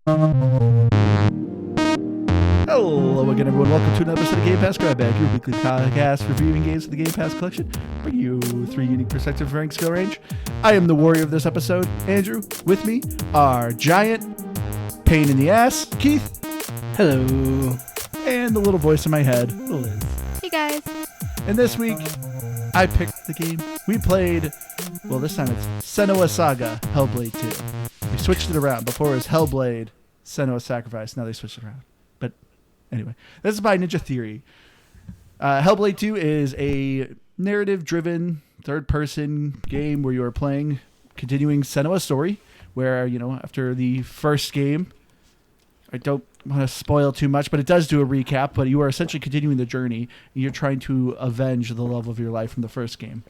Hello again, everyone. Welcome to another episode of Game Pass Grab Bag, your weekly podcast reviewing games of the Game Pass collection, bringing you three unique perspectives of varying skill range. I am the warrior of this episode, Andrew. With me are giant pain in the ass, Keith. Hello. And the little voice in my head, Liz. Hey guys. And this week, I picked the game. We played, well, this time it's Senua Saga, Hellblade 2. We switched it around. Before it was Hellblade, Senua Sacrifice. Now they switched it around. But anyway, this is by Ninja Theory. Hellblade 2 is a narrative-driven third-person game where you are playing, continuing Senua's story, where, you know, after the first game, I don't want to spoil too much, but it does do a recap, but you are essentially continuing the journey, and you're trying to avenge the love of your life from the first game.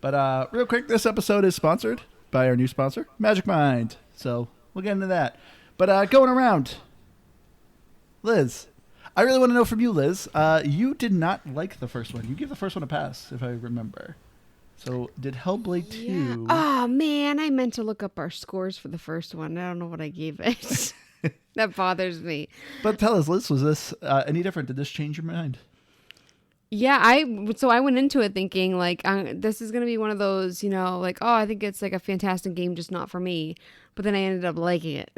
But real quick, this episode is sponsored by our new sponsor, Magic Mind. So we'll get into that. But going around, Liz, I really want to know from you, Liz. You did not like the first one. You gave the first one a pass, if I remember. So did Hellblade 2... Yeah. Oh, man, I meant to look up our scores for the first one. I don't know what I gave it. That bothers me. But tell us, Liz, was this any different? Did this change your mind? Yeah, I went into it thinking, like, this is going to be one of those, you know, like, oh, I think it's like a fantastic game, just not for me. But then I ended up liking it.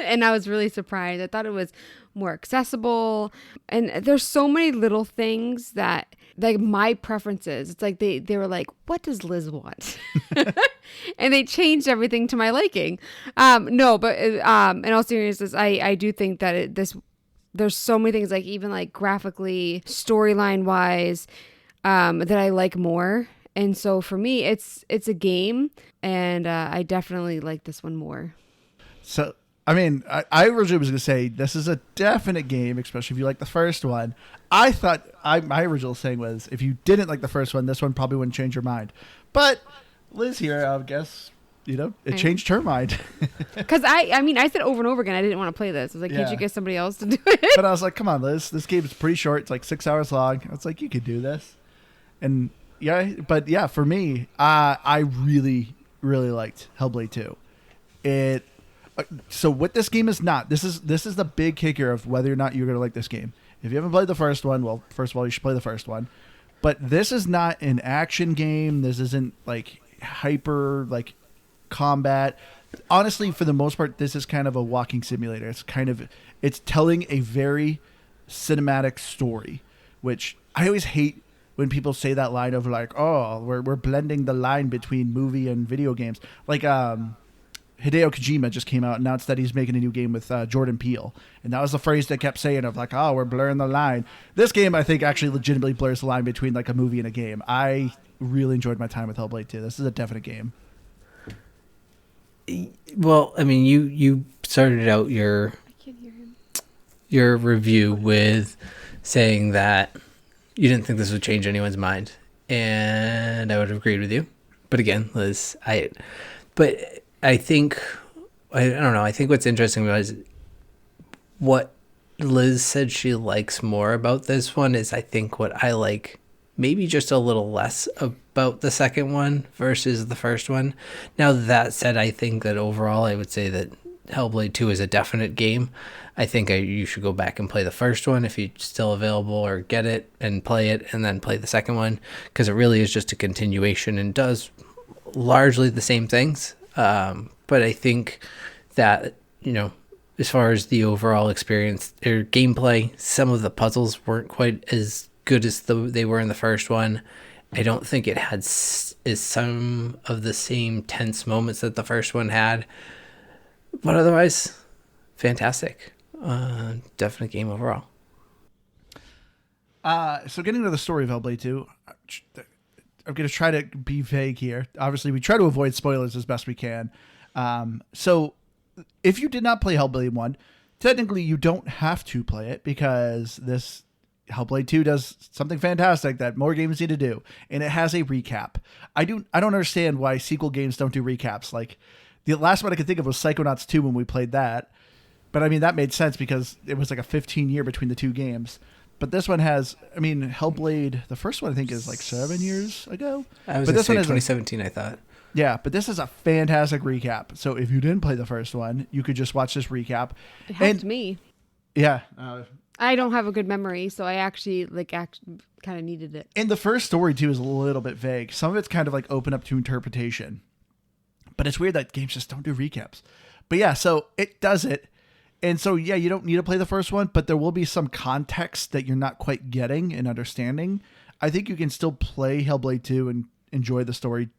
And I was really surprised. I thought it was more accessible. And there's so many little things that, like, my preferences. It's like they were like, what does Liz want? And they changed everything to my liking. No, but in all seriousness, I do think that there's so many things, like even like graphically, storyline wise, that I like more. And so for me, it's a game, and I definitely like this one more. So, I mean, I originally was going to say this is a definite game, especially if you like the first one. I thought my original saying was if you didn't like the first one, this one probably wouldn't change your mind. But Liz here, I guess, you know, it changed her mind. Because I said over and over again, I didn't want to play this. I was like, can't you get somebody else to do it? But I was like, come on, Liz, this game is pretty short. It's like 6 hours long. I was like, you could do this. And yeah, but yeah, for me, I really, really liked Hellblade 2. So what this game is not, this is the big kicker of whether or not you're going to like this game. If you haven't played the first one, well, first of all, you should play the first one. But this is not an action game. This isn't like hyper like combat. Honestly, for the most part, this is kind of a walking simulator. It's telling a very cinematic story, which I always hate when people say that line of like, oh, we're blending the line between movie and video games. Like Hideo Kojima just came out and announced that he's making a new game with Jordan Peele. And that was the phrase they kept saying of like, oh, we're blurring the line. This game, I think, actually legitimately blurs the line between like a movie and a game. I really enjoyed my time with Hellblade 2. This is a definite game. Well, I mean, you started out your review with saying that you didn't think this would change anyone's mind, and I would have agreed with you. But again, Liz, I think I don't know. I think what's interesting was what Liz said she likes more about this one is I think what I like maybe just a little less about the second one versus the first one. Now, that said, I think that overall I would say that Hellblade 2 is a definite game. I think you should go back and play the first one if you're still available, or get it and play it and then play the second one, because it really is just a continuation and does largely the same things. But I think that, you know, as far as the overall experience or gameplay, some of the puzzles weren't quite as good as they were in the first one. I don't think it had some of the same tense moments that the first one had, but otherwise, fantastic. Definite game overall. So getting to the story of Hellblade 2, I'm going to try to be vague here. Obviously, we try to avoid spoilers as best we can. So if you did not play Hellblade 1, technically you don't have to play it, because this Hellblade 2 does something fantastic that more games need to do, and it has a recap. I don't understand why sequel games don't do recaps. Like, the last one I could think of was Psychonauts 2 when we played that. But I mean, that made sense because it was like a 15-year between the two games. But this one has, I mean, Hellblade, the first one I think is like 7 years ago. I was going to say 2017, I thought. Yeah, but this is a fantastic recap. So if you didn't play the first one, you could just watch this recap. It helped me. Yeah. I don't have a good memory, so I actually kind of needed it. And the first story too is a little bit vague. Some of it's kind of like open up to interpretation. But it's weird that games just don't do recaps. But yeah, so it does it. And so, yeah, you don't need to play the first one, but there will be some context that you're not quite getting and understanding. I think you can still play Hellblade 2 and enjoy the story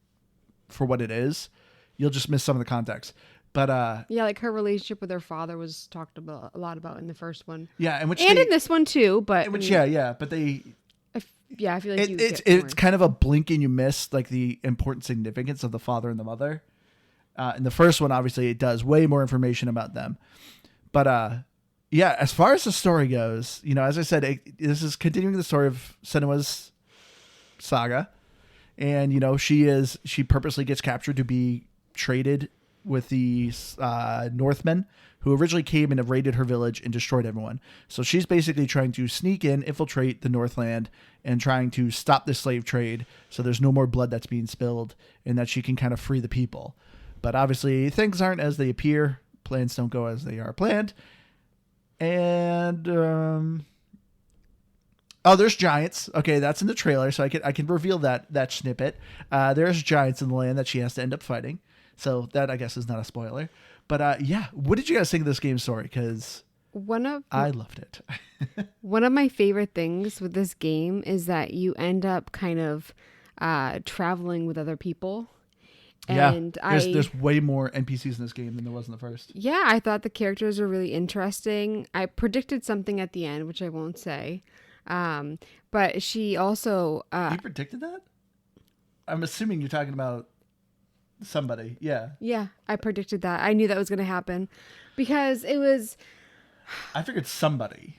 for what it is. You'll just miss some of the context. But yeah, like her relationship with her father was talked about a lot about in the first one. Yeah, in this one too, but but they I feel like it's kind of a blink and you miss like the important significance of the father and the mother. In the first one, obviously, it does way more information about them. But yeah, as far as the story goes, as I said, this is continuing the story of Senua's saga. And, she purposely gets captured to be traded with the Northmen who originally came and raided her village and destroyed everyone. So she's basically trying to sneak in, infiltrate the Northland, and trying to stop the slave trade so there's no more blood that's being spilled and that she can kind of free the people. But obviously, things aren't as they appear. Plans don't go as they are planned. And there's giants. Okay, that's in the trailer, so I can reveal that snippet. There's giants in the land that she has to end up fighting. So that, I guess, is not a spoiler. But yeah, what did you guys think of this game's story? Because I loved it. One of my favorite things with this game is that you end up kind of traveling with other people. And there's way more NPCs in this game than there was in the first. Yeah, I thought the characters were really interesting. I predicted something at the end, which I won't say. But she also... you predicted that? I'm assuming you're talking about somebody. Yeah. Yeah, I predicted that. I knew that was going to happen because it was... I figured somebody.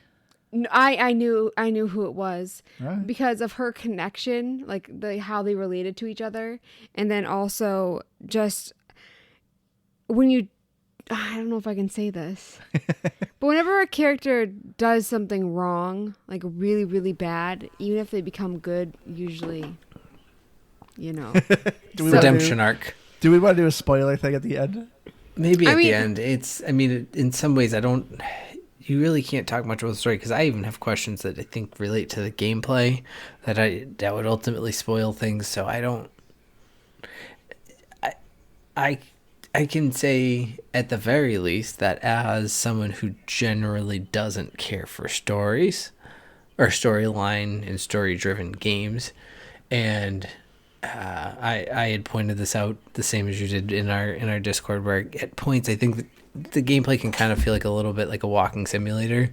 I knew who it was right. Because of her connection, like how they related to each other, and then also just when I don't know if I can say this, but whenever a character does something wrong, like really really bad, even if they become good, usually, redemption arc. Do we want to do a spoiler thing at the end? Maybe at the end. In some ways, you really can't talk much about the story because I even have questions that I think relate to the gameplay that would ultimately spoil things. So I can say at the very least that as someone who generally doesn't care for stories or storyline and story driven games, and I had pointed this out the same as you did in our Discord, where at points I think that the gameplay can kind of feel like a little bit like a walking simulator.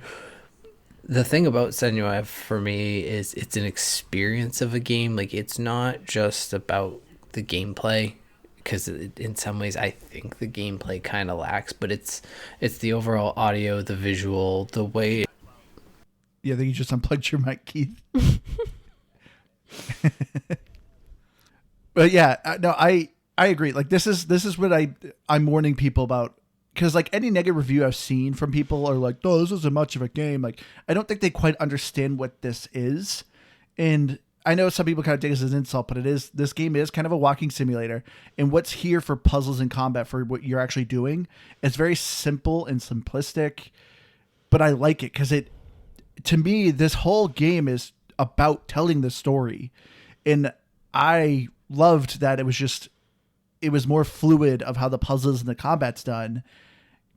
The thing about Senua for me is it's an experience of a game. Like, it's not just about the gameplay, because in some ways I think the gameplay kind of lacks, but it's the overall audio, the visual, the way. Yeah, I think you just unplugged your mic, Keith. But yeah, no, I agree. Like, this is what I'm warning people about. Because, like, any negative review I've seen from people are like, oh, this isn't much of a game. Like, I don't think they quite understand what this is. And I know some people kind of take this as an insult, but this game is kind of a walking simulator. And what's here for puzzles and combat for what you're actually doing, it's very simple and simplistic. But I like it because to me, this whole game is about telling the story. And I loved that it was more fluid of how the puzzles and the combat's done.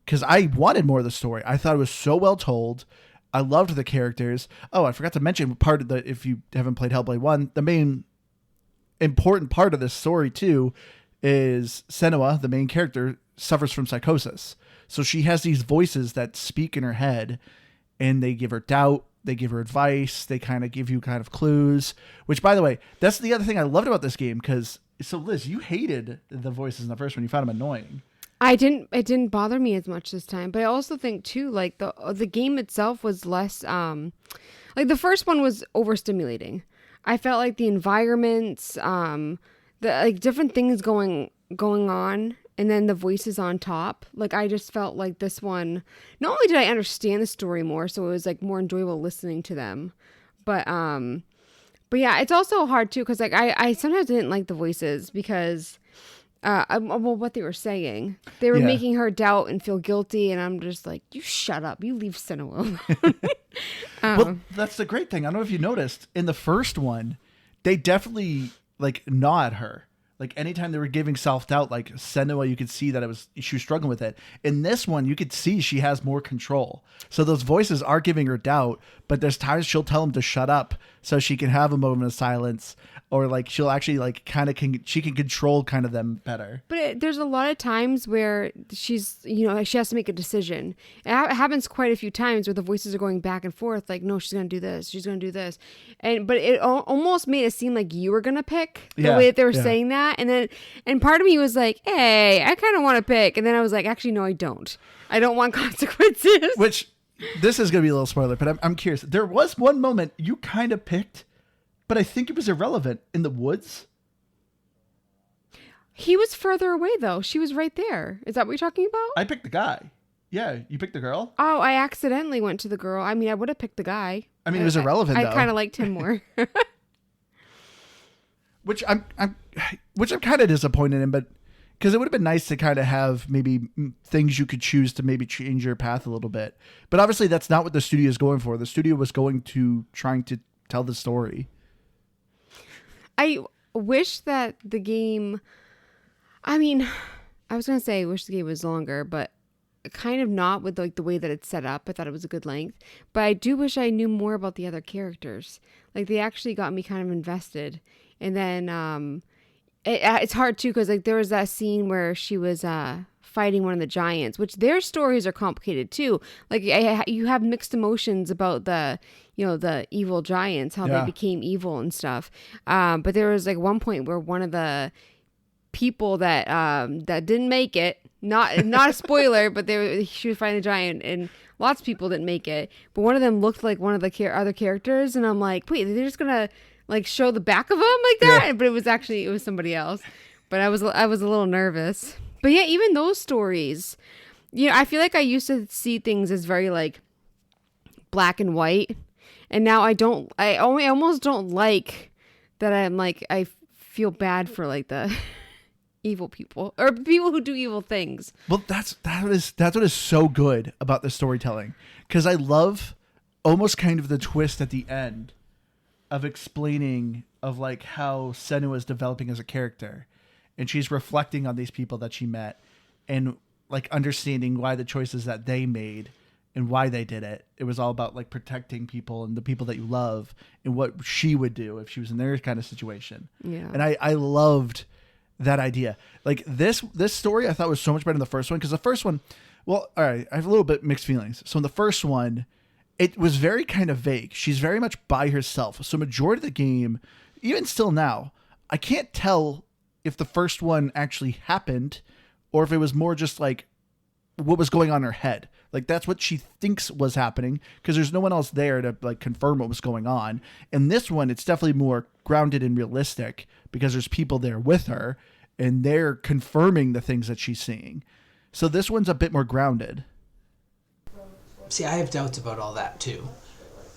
Because I wanted more of the story. I thought it was so well told. I loved the characters. Oh, I forgot to mention part of if you haven't played Hellblade 1, the main important part of this story too is Senua, the main character, suffers from psychosis. So she has these voices that speak in her head, and they give her doubt, they give her advice, they kind of give you kind of clues, which, by the way, that's the other thing I loved about this game. Because, so Liz, you hated the voices in the first one. You found them annoying. It didn't bother me as much this time, but I also think too, like the game itself was less, like the first one was overstimulating. I felt like the environments, the like different things going on, and then the voices on top. Like, I just felt like this one, not only did I understand the story more, so it was like more enjoyable listening to them, but yeah, it's also hard too, because like I sometimes didn't like the voices because well, what they were saying. They were making her doubt and feel guilty, and I'm just like, you shut up. You leave Senua alone. Well, that's the great thing. I don't know if you noticed in the first one, they definitely like gnaw at her. Like anytime they were giving self-doubt, like Senua, you could see that she was struggling with it. In this one, you could see she has more control. So those voices are giving her doubt, but there's times she'll tell them to shut up so she can have a moment of silence, or like she'll actually like she can control kind of them better. But there's a lot of times where she's, she has to make a decision. It happens quite a few times where the voices are going back and forth, like, no, she's going to do this, she's going to do this. But it almost made it seem like you were going to pick the way that they were saying that. And part of me was like, hey, I kind of want to pick. And then I was like, actually, no, I don't. I don't want consequences. Which, this is going to be a little spoiler, but I'm curious. There was one moment you kind of picked, but I think it was irrelevant, in the woods. He was further away, though. She was right there. Is that what you're talking about? I picked the guy. Yeah, you picked the girl? Oh, I accidentally went to the girl. I mean, I would have picked the guy. I mean, it was irrelevant, though. I kind of liked him more. Which I'm kind of disappointed in, but because it would have been nice to kind of have maybe things you could choose to maybe change your path a little bit. But obviously, that's not what the studio is going for. The studio was trying to tell the story. I wish that the game, I mean, I was going to say I wish the game was longer, but kind of not with like the way that it's set up. I thought it was a good length, but I do wish I knew more about the other characters. Like they actually got me kind of invested. And then it's hard too, because like there was that scene where she was fighting one of the giants, which their stories are complicated too. Like you have mixed emotions about the evil giants, how they became evil and stuff. But there was like one point where one of the people that didn't make it, not a spoiler, but she was fighting a giant, and lots of people didn't make it. But one of them looked like one of the other characters, and I'm like, wait, they're just gonna like show the back of him like that? Yeah. But it was somebody else. But I was a little nervous. But yeah, even those stories, I feel like I used to see things as very like black and white, and now I don't. I almost don't like that. I'm like, I feel bad for like the evil people or people who do evil things. Well, that's what is so good about the storytelling, because I love almost kind of the twist at the end of explaining of like how Senua is developing as a character, and she's reflecting on these people that she met and like understanding why the choices that they made and why they did it. It was all about like protecting people and the people that you love and what she would do if she was in their kind of situation. Yeah. And I loved that idea. Like this story I thought was so much better than the first one, because the first one, well, all right, I have a little bit mixed feelings. So in the first one, it was very kind of vague. She's very much by herself. So majority of the game, even still now, I can't tell if the first one actually happened or if it was more just like what was going on in her head. Like that's what she thinks was happening, because there's no one else there to like confirm what was going on. In this one, it's definitely more grounded and realistic because there's people there with her and they're confirming the things that she's seeing. So this one's a bit more grounded. See, I have doubts about all that too,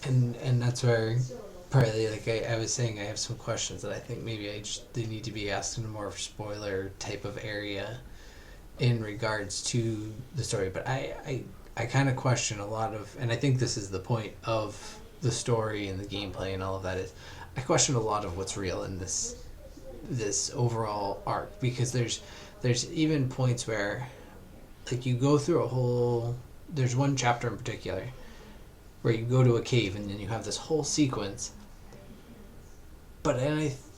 and that's where partly, like I was saying, I have some questions that I think maybe they need to be asked in a more spoiler type of area in regards to the story. But I kind of question a lot of, and I think this is the point of the story and the gameplay and all of that, is I question a lot of what's real in this overall arc, because there's even points where like you go through there's one chapter in particular where you go to a cave and then you have this whole sequence, but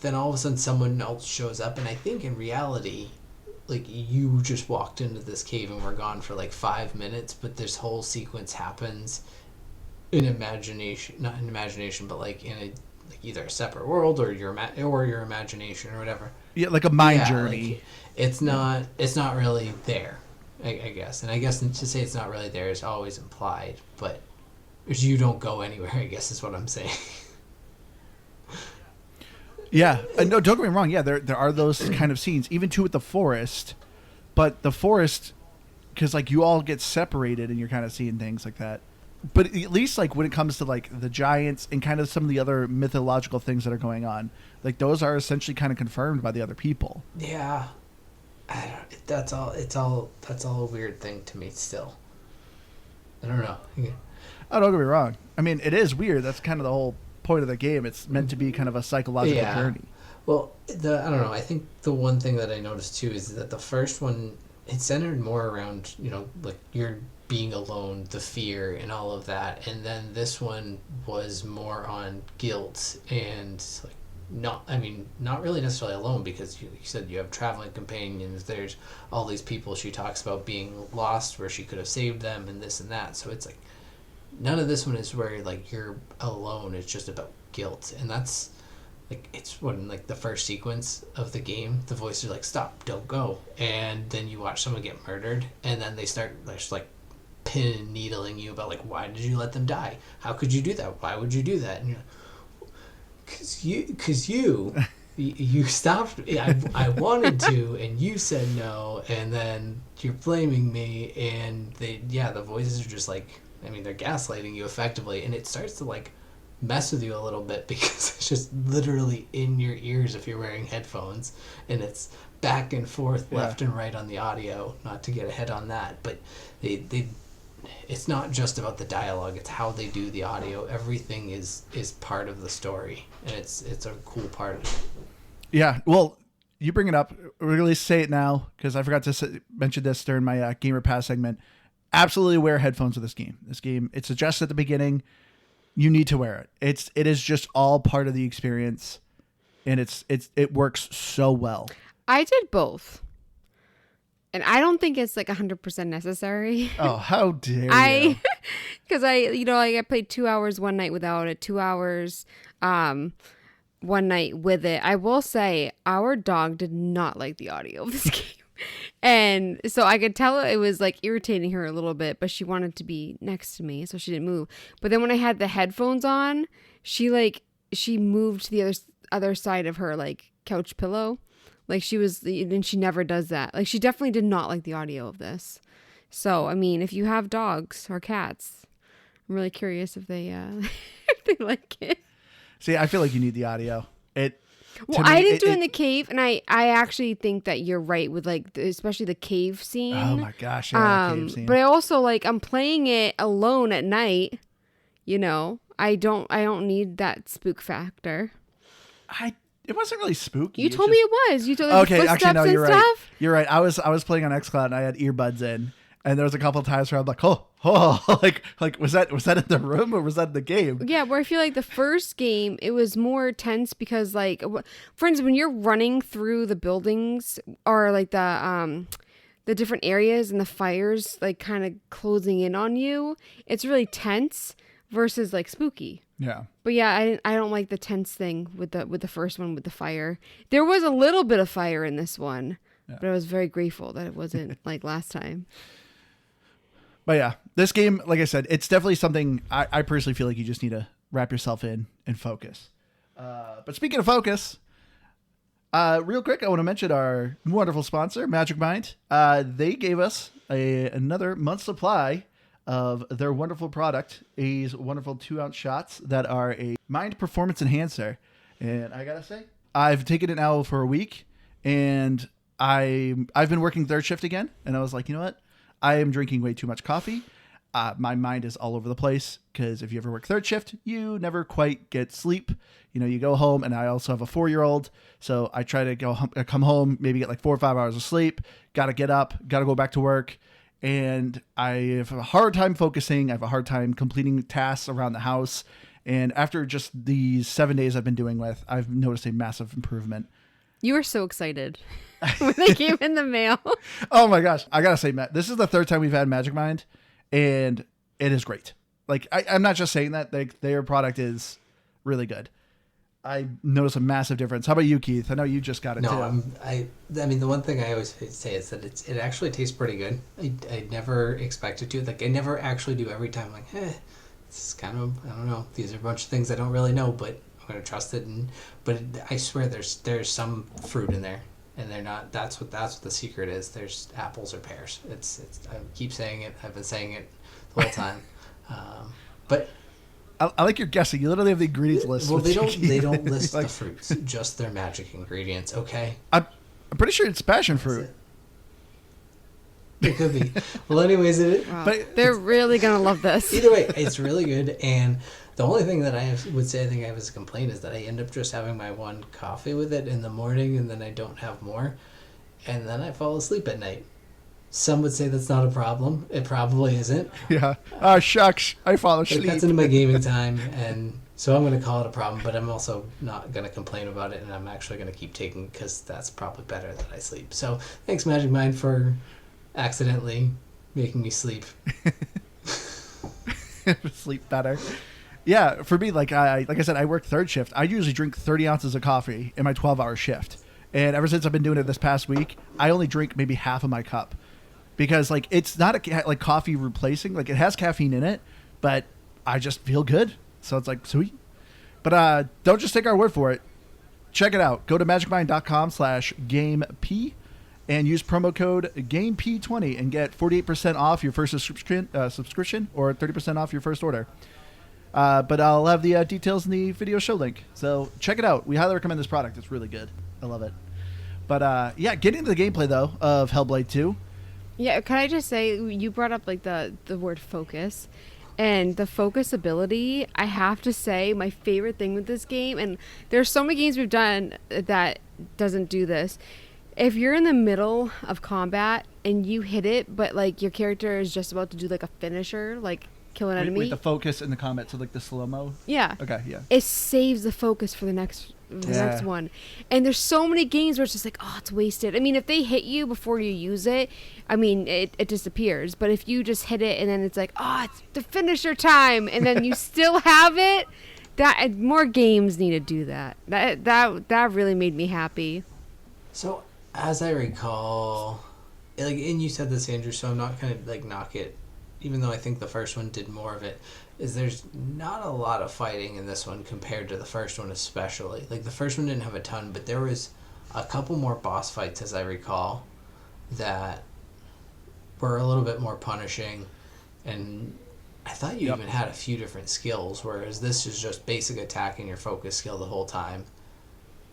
then all of a sudden someone else shows up, and I think in reality, like you just walked into this cave and were gone for like 5 minutes, but this whole sequence happens in imagination, not in imagination, but like in either a separate world or your imagination or whatever. Yeah, like a mind journey. Like, it's not really there. I guess. And I guess to say it's not really there is always implied, but you don't go anywhere, I guess is what I'm saying. Yeah. No, don't get me wrong. Yeah, there are those kind of scenes, even too with the forest. But the forest, because like you all get separated and you're kind of seeing things like that. But at least like when it comes to like the giants and kind of some of the other mythological things that are going on, like those are essentially kind of confirmed by the other people. Yeah. I don't. That's all a weird thing to me still. I don't know. Oh, don't get me wrong. I mean, it is weird. That's kind of the whole point of the game. It's meant to be kind of a psychological journey. Well, I don't know. I think the one thing that I noticed too is that the first one, it centered more around, like you're being alone, the fear and all of that. And then this one was more on guilt and like not really necessarily alone, because you said you have traveling companions. There's all these people she talks about being lost where she could have saved them and this and that. So it's like none of this one is where like you're alone. It's just about guilt. And that's like, it's when like the first sequence of the game, the voices are like, stop, don't go. And then you watch someone get murdered, and then they start just like pin and needling you about like, why did you let them die? How could you do that? Why would you do that? And you're like, cause you stopped. I wanted to, and you said no, and then you're blaming me. And the voices are just like, I mean, they're gaslighting you effectively, and it starts to like mess with you a little bit, because it's just literally in your ears if you're wearing headphones, and it's back and forth, left and right on the audio. Not to get ahead on that, but it's not just about the dialogue, it's how they do the audio. Everything is part of the story, and it's a cool part of it. Yeah, well, you bring it up. We're going to say it now, because I forgot to mention this during my Gamer Pass segment. Absolutely wear headphones with this game. This game, it's suggested at the beginning, you need to wear it. It is just all part of the experience, and it works so well. I did both, and I don't think it's like 100% necessary. Oh, how dare you! Because I played 2 hours one night without it, 2 hours one night with it. I will say our dog did not like the audio of this game. And so I could tell it was like irritating her a little bit, but she wanted to be next to me, so she didn't move. But then when I had the headphones on, she moved to the other side of her like couch pillow. Like and she never does that. Like she definitely did not like the audio of this. So, I mean, if you have dogs or cats, I'm really curious if they if they like it. See, I feel like you need the audio. Well, I didn't do it in the cave, and I actually think that you're right with like especially the cave scene. Oh my gosh, yeah, the cave scene. But I also like I'm playing it alone at night. I don't need that spook factor. It wasn't really spooky. You told me it was. You told me okay, footsteps actually, no, you're and right. stuff. You're right. I was playing on xCloud and I had earbuds in, and there was a couple of times where I'm like, like was that in the room or was that in the game? Yeah, where I feel like the first game it was more tense because like, for instance, when you're running through the buildings or like the different areas and the fires like kind of closing in on you, it's really tense versus like spooky. Yeah. But yeah, I don't like the tense thing with the first one with the fire. There was a little bit of fire in this one, but I was very grateful that it wasn't like last time. But yeah, this game, like I said, it's definitely something I personally feel like you just need to wrap yourself in and focus. But speaking of focus, real quick, I want to mention our wonderful sponsor, Magic Mind. They gave us another month's supply of their wonderful product, these wonderful 2-ounce shots that are a mind performance enhancer. And I gotta say, I've taken it now for a week, and I've been working third shift again, and I was like, you know what? I am drinking way too much coffee. My mind is all over the place because if you ever work third shift, you never quite get sleep. You go home, and I also have a 4-year-old, so I try to come home, maybe get like 4 or 5 hours of sleep. Got to get up, got to go back to work, and I have a hard time focusing. I have a hard time completing tasks around the house. And after just these 7 days I've been doing with, I've noticed a massive improvement. You were so excited when they came in the mail. Oh my gosh. I gotta say, Matt, this is the third time we've had Magic Mind, and it is great. Like, I'm not just saying that. Their product is really good. I notice a massive difference. How about you, Keith? I know you just got it too. I mean, the one thing I always say is that it actually tastes pretty good. I never expected to. Like, I never actually do every time. Like, this is kind of, I don't know. These are a bunch of things I don't really know, but I'm gonna trust it. But I swear, there's some fruit in there, and they're not. That's what the secret is. There's apples or pears. It's. I keep saying it. I've been saying it the whole time. But I like your guessing. You literally have the ingredients list. Well, they don't list the fruits, just their magic ingredients. Okay. I'm pretty sure it's passion fruit. It could be. Well, anyways, Wow. But They're really gonna love this. either way, it's really good. And the only thing that would say I think I have as a complaint is that I end up just having my one coffee with it in the morning, and then I don't have more, and then I fall asleep at night. Some would say that's not a problem. It probably isn't. yeah. Oh, shucks. I fall It asleep. cuts into my gaming time, and so I'm going to call it a problem, but I'm also not going to complain about it, and I'm actually going to keep taking because that's probably better that I sleep. So thanks, Magic Mind, for accidentally making me sleep. Sleep better. Yeah, for me, like I said, I work third shift. I usually drink 30 ounces of coffee in my 12-hour shift. And ever since I've been doing it this past week, I only drink maybe half of my cup. Because, like, it's not like coffee replacing. Like, it has caffeine in it, but I just feel good. So it's like, sweet. But don't just take our word for it. Check it out. Go to magicmind.com/GameP and use promo code GameP20 and get 48% off your first subscription or 30% off your first order. But I'll have the details in the video show link. So check it out. We highly recommend this product. It's really good. I love it. But yeah, getting into the gameplay, though, of Hellblade 2. Yeah, can I just say, you brought up like the word focus, and the focus ability, I have to say, my favorite thing with this game, and there's so many games we've done that doesn't do this. If you're in the middle of combat and you hit it, but like your character is just about to do like a finisher, like kill an enemy. Wait, the focus in the combat, so like the slow-mo? Yeah. Okay, yeah. It saves the focus for the next one. And there's so many games where it's just like, oh, it's wasted. I mean, if they hit you before you use it, I mean, it disappears. But if you just hit it and then it's like, oh, it's the finisher time, and then you still have it, that more games need to do that. That really made me happy. So, as I recall, like, and you said this, Andrew, so I'm not going to, like, knock it, even though I think the first one did more of it, is there's not a lot of fighting in this one compared to the first one especially. Like, the first one didn't have a ton, but there was a couple more boss fights, as I recall, that were a little bit more punishing, and I thought you even had a few different skills, whereas this is just basic attack and your focus skill the whole time,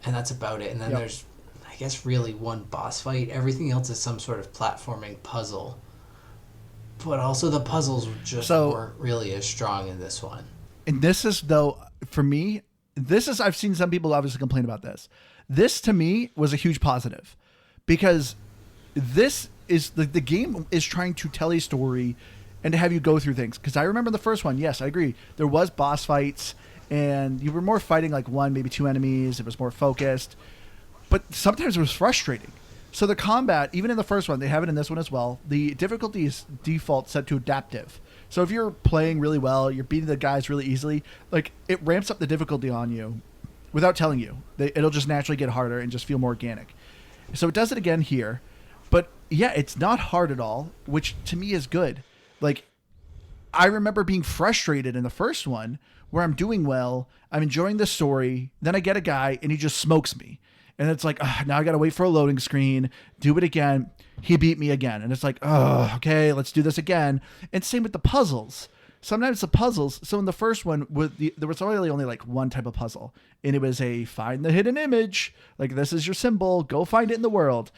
and that's about it. And then there's, I guess, really one boss fight. Everything else is some sort of platforming puzzle. But also the puzzles just weren't really as strong in this one. And this is, though, for me, I've seen some people obviously complain about this. This, to me, was a huge positive. Because this is, the game is trying to tell a story and to have you go through things. Because I remember the first one, yes, I agree. There was boss fights, and you were more fighting like one, maybe two enemies. It was more focused. But sometimes it was frustrating. So the combat, even in the first one, they have it in this one as well. The difficulty is default set to adaptive. So if you're playing really well, you're beating the guys really easily, like it ramps up the difficulty on you without telling you. It'll just naturally get harder and just feel more organic. So it does it again here. But yeah, it's not hard at all, which to me is good. Like, I remember being frustrated in the first one where I'm doing well, I'm enjoying the story, then I get a guy and he just smokes me. And it's like, now I got to wait for a loading screen, do it again. He beat me again. And it's like, oh, okay, let's do this again. And same with the puzzles. Sometimes the puzzles, so in the first one, there was only like one type of puzzle. And it was a find the hidden image. Like, this is your symbol. Go find it in the world.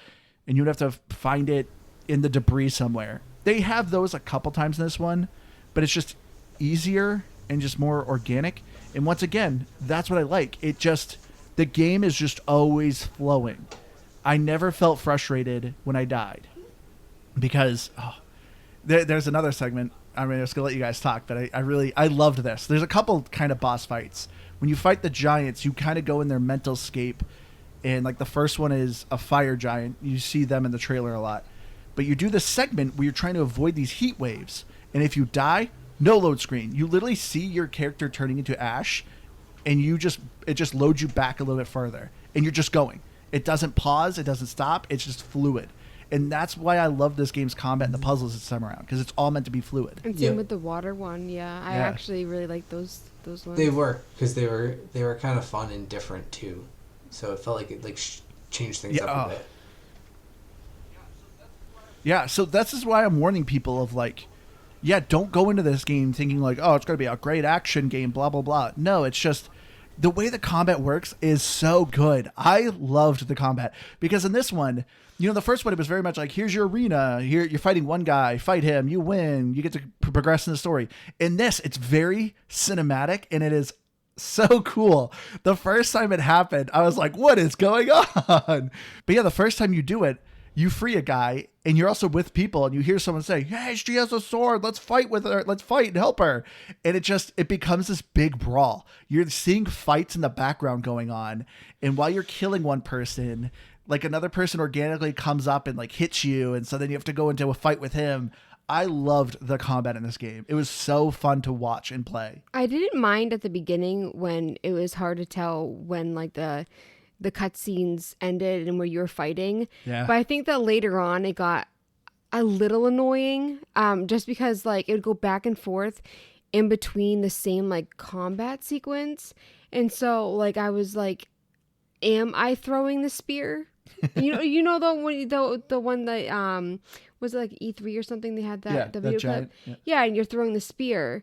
And you'd have to find it in the debris somewhere. They have those a couple times in this one, but it's just easier and just more organic. And once again, that's what I like. The game is just always flowing. I never felt frustrated when I died because there's another segment. I mean, I was going to let you guys talk, but I loved this. There's a couple kind of boss fights. When you fight the giants, you kind of go in their mental scape. And like the first one is a fire giant. You see them in the trailer a lot. But you do this segment where you're trying to avoid these heat waves. And if you die, no load screen. You literally see your character turning into ash. And it just loads you back a little bit further. And you're just going. It doesn't pause. It doesn't stop. It's just fluid. And that's why I love this game's combat and the puzzles this time around. Because it's all meant to be fluid. And same with the water one. Yeah, I actually really like those ones. They were. Because they were kind of fun and different too. So it felt like it changed things up a bit. Yeah, so this is why I'm warning people of like, don't go into this game thinking like, oh, it's going to be a great action game, blah, blah, blah. No, it's just the way the combat works is so good. I loved the combat because in this one, the first one, it was very much like, here's your arena. Here, you're fighting one guy, fight him, you win, you get to progress in the story. In this, it's very cinematic and it is so cool. The first time it happened, I was like, what is going on? But yeah, the first time you do it, you free a guy and you're also with people and you hear someone say, hey, she has a sword. Let's fight with her. Let's fight and help her. And it becomes this big brawl. You're seeing fights in the background going on. And while you're killing one person, like another person organically comes up and like hits you. And so then you have to go into a fight with him. I loved the combat in this game. It was so fun to watch and play. I didn't mind at the beginning when it was hard to tell when like the cutscenes ended and where you were fighting. Yeah. But I think that later on it got a little annoying, just because like it would go back and forth in between the same like combat sequence. And so like I was like, am I throwing the spear? you know the one that was it like E3 or something, they had that the video clip. Yeah, and you're throwing the spear.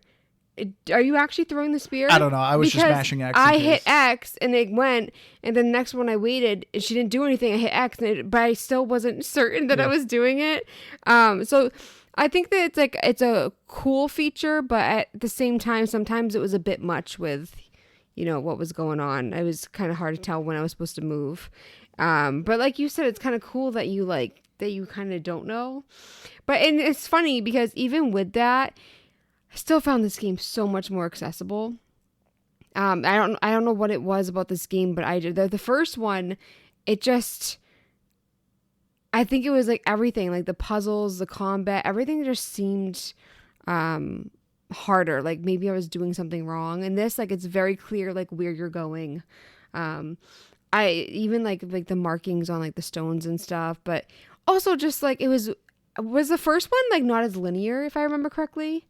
Are you actually throwing the spear? I don't know. I was just mashing X. I hit X and it went, and then the next one I waited and she didn't do anything. I hit X, but I still wasn't certain that I was doing it. So I think that it's a cool feature, but at the same time, sometimes it was a bit much with, what was going on. It was kind of hard to tell when I was supposed to move. But like you said, it's kind of cool that you kind of don't know. And it's funny because even with that, I still found this game so much more accessible. I don't know what it was about this game, but the first one, I think it was like everything, like the puzzles, the combat, everything just seemed harder. Like maybe I was doing something wrong. And this, like, it's very clear like where you're going. I even like the markings on like the stones and stuff, but also just like was the first one like not as linear, if I remember correctly.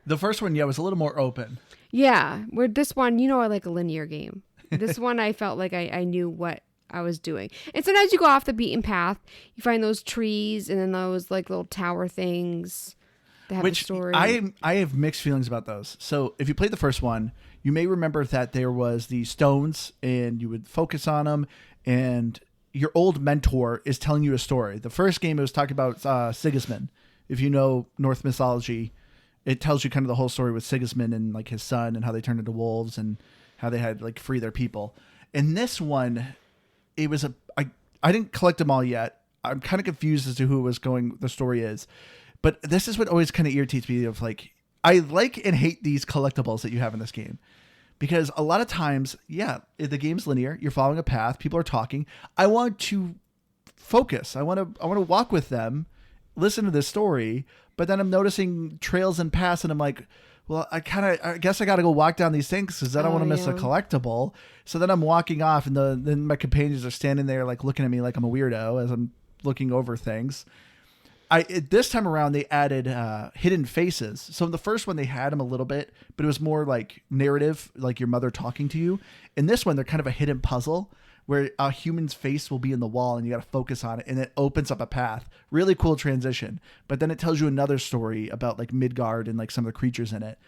The first one, was a little more open. Yeah, where this one, I like a linear game. This one, I felt like I knew what I was doing. And sometimes you go off the beaten path, you find those trees and then those like little tower things that have a story. I have mixed feelings about those. So if you played the first one, you may remember that there was the stones and you would focus on them and your old mentor is telling you a story. The first game, it was talking about Sigismund. If you know Norse mythology, it tells you kind of the whole story with Sigismund and like his son and how they turned into wolves and how they had like free their people. In this one, it was I didn't collect them all yet. I'm kind of confused as to who the story is, but this is what always kind of irritates me of like, I like and hate these collectibles that you have in this game because a lot of times, the game's linear. You're following a path. People are talking. I want to focus. I want to walk with them, listen to this story, but then I'm noticing trails and paths and I'm like, well, I guess I got to go walk down these things because I don't want to miss a collectible. So then I'm walking off and then my companions are standing there like looking at me like I'm a weirdo as I'm looking over things. This time around, they added hidden faces. So in the first one, they had them a little bit, but it was more like narrative, like your mother talking to you. In this one, they're kind of a hidden puzzle where a human's face will be in the wall and you got to focus on it and it opens up a path. Really cool transition. But then it tells you another story about like Midgard and like some of the creatures in it.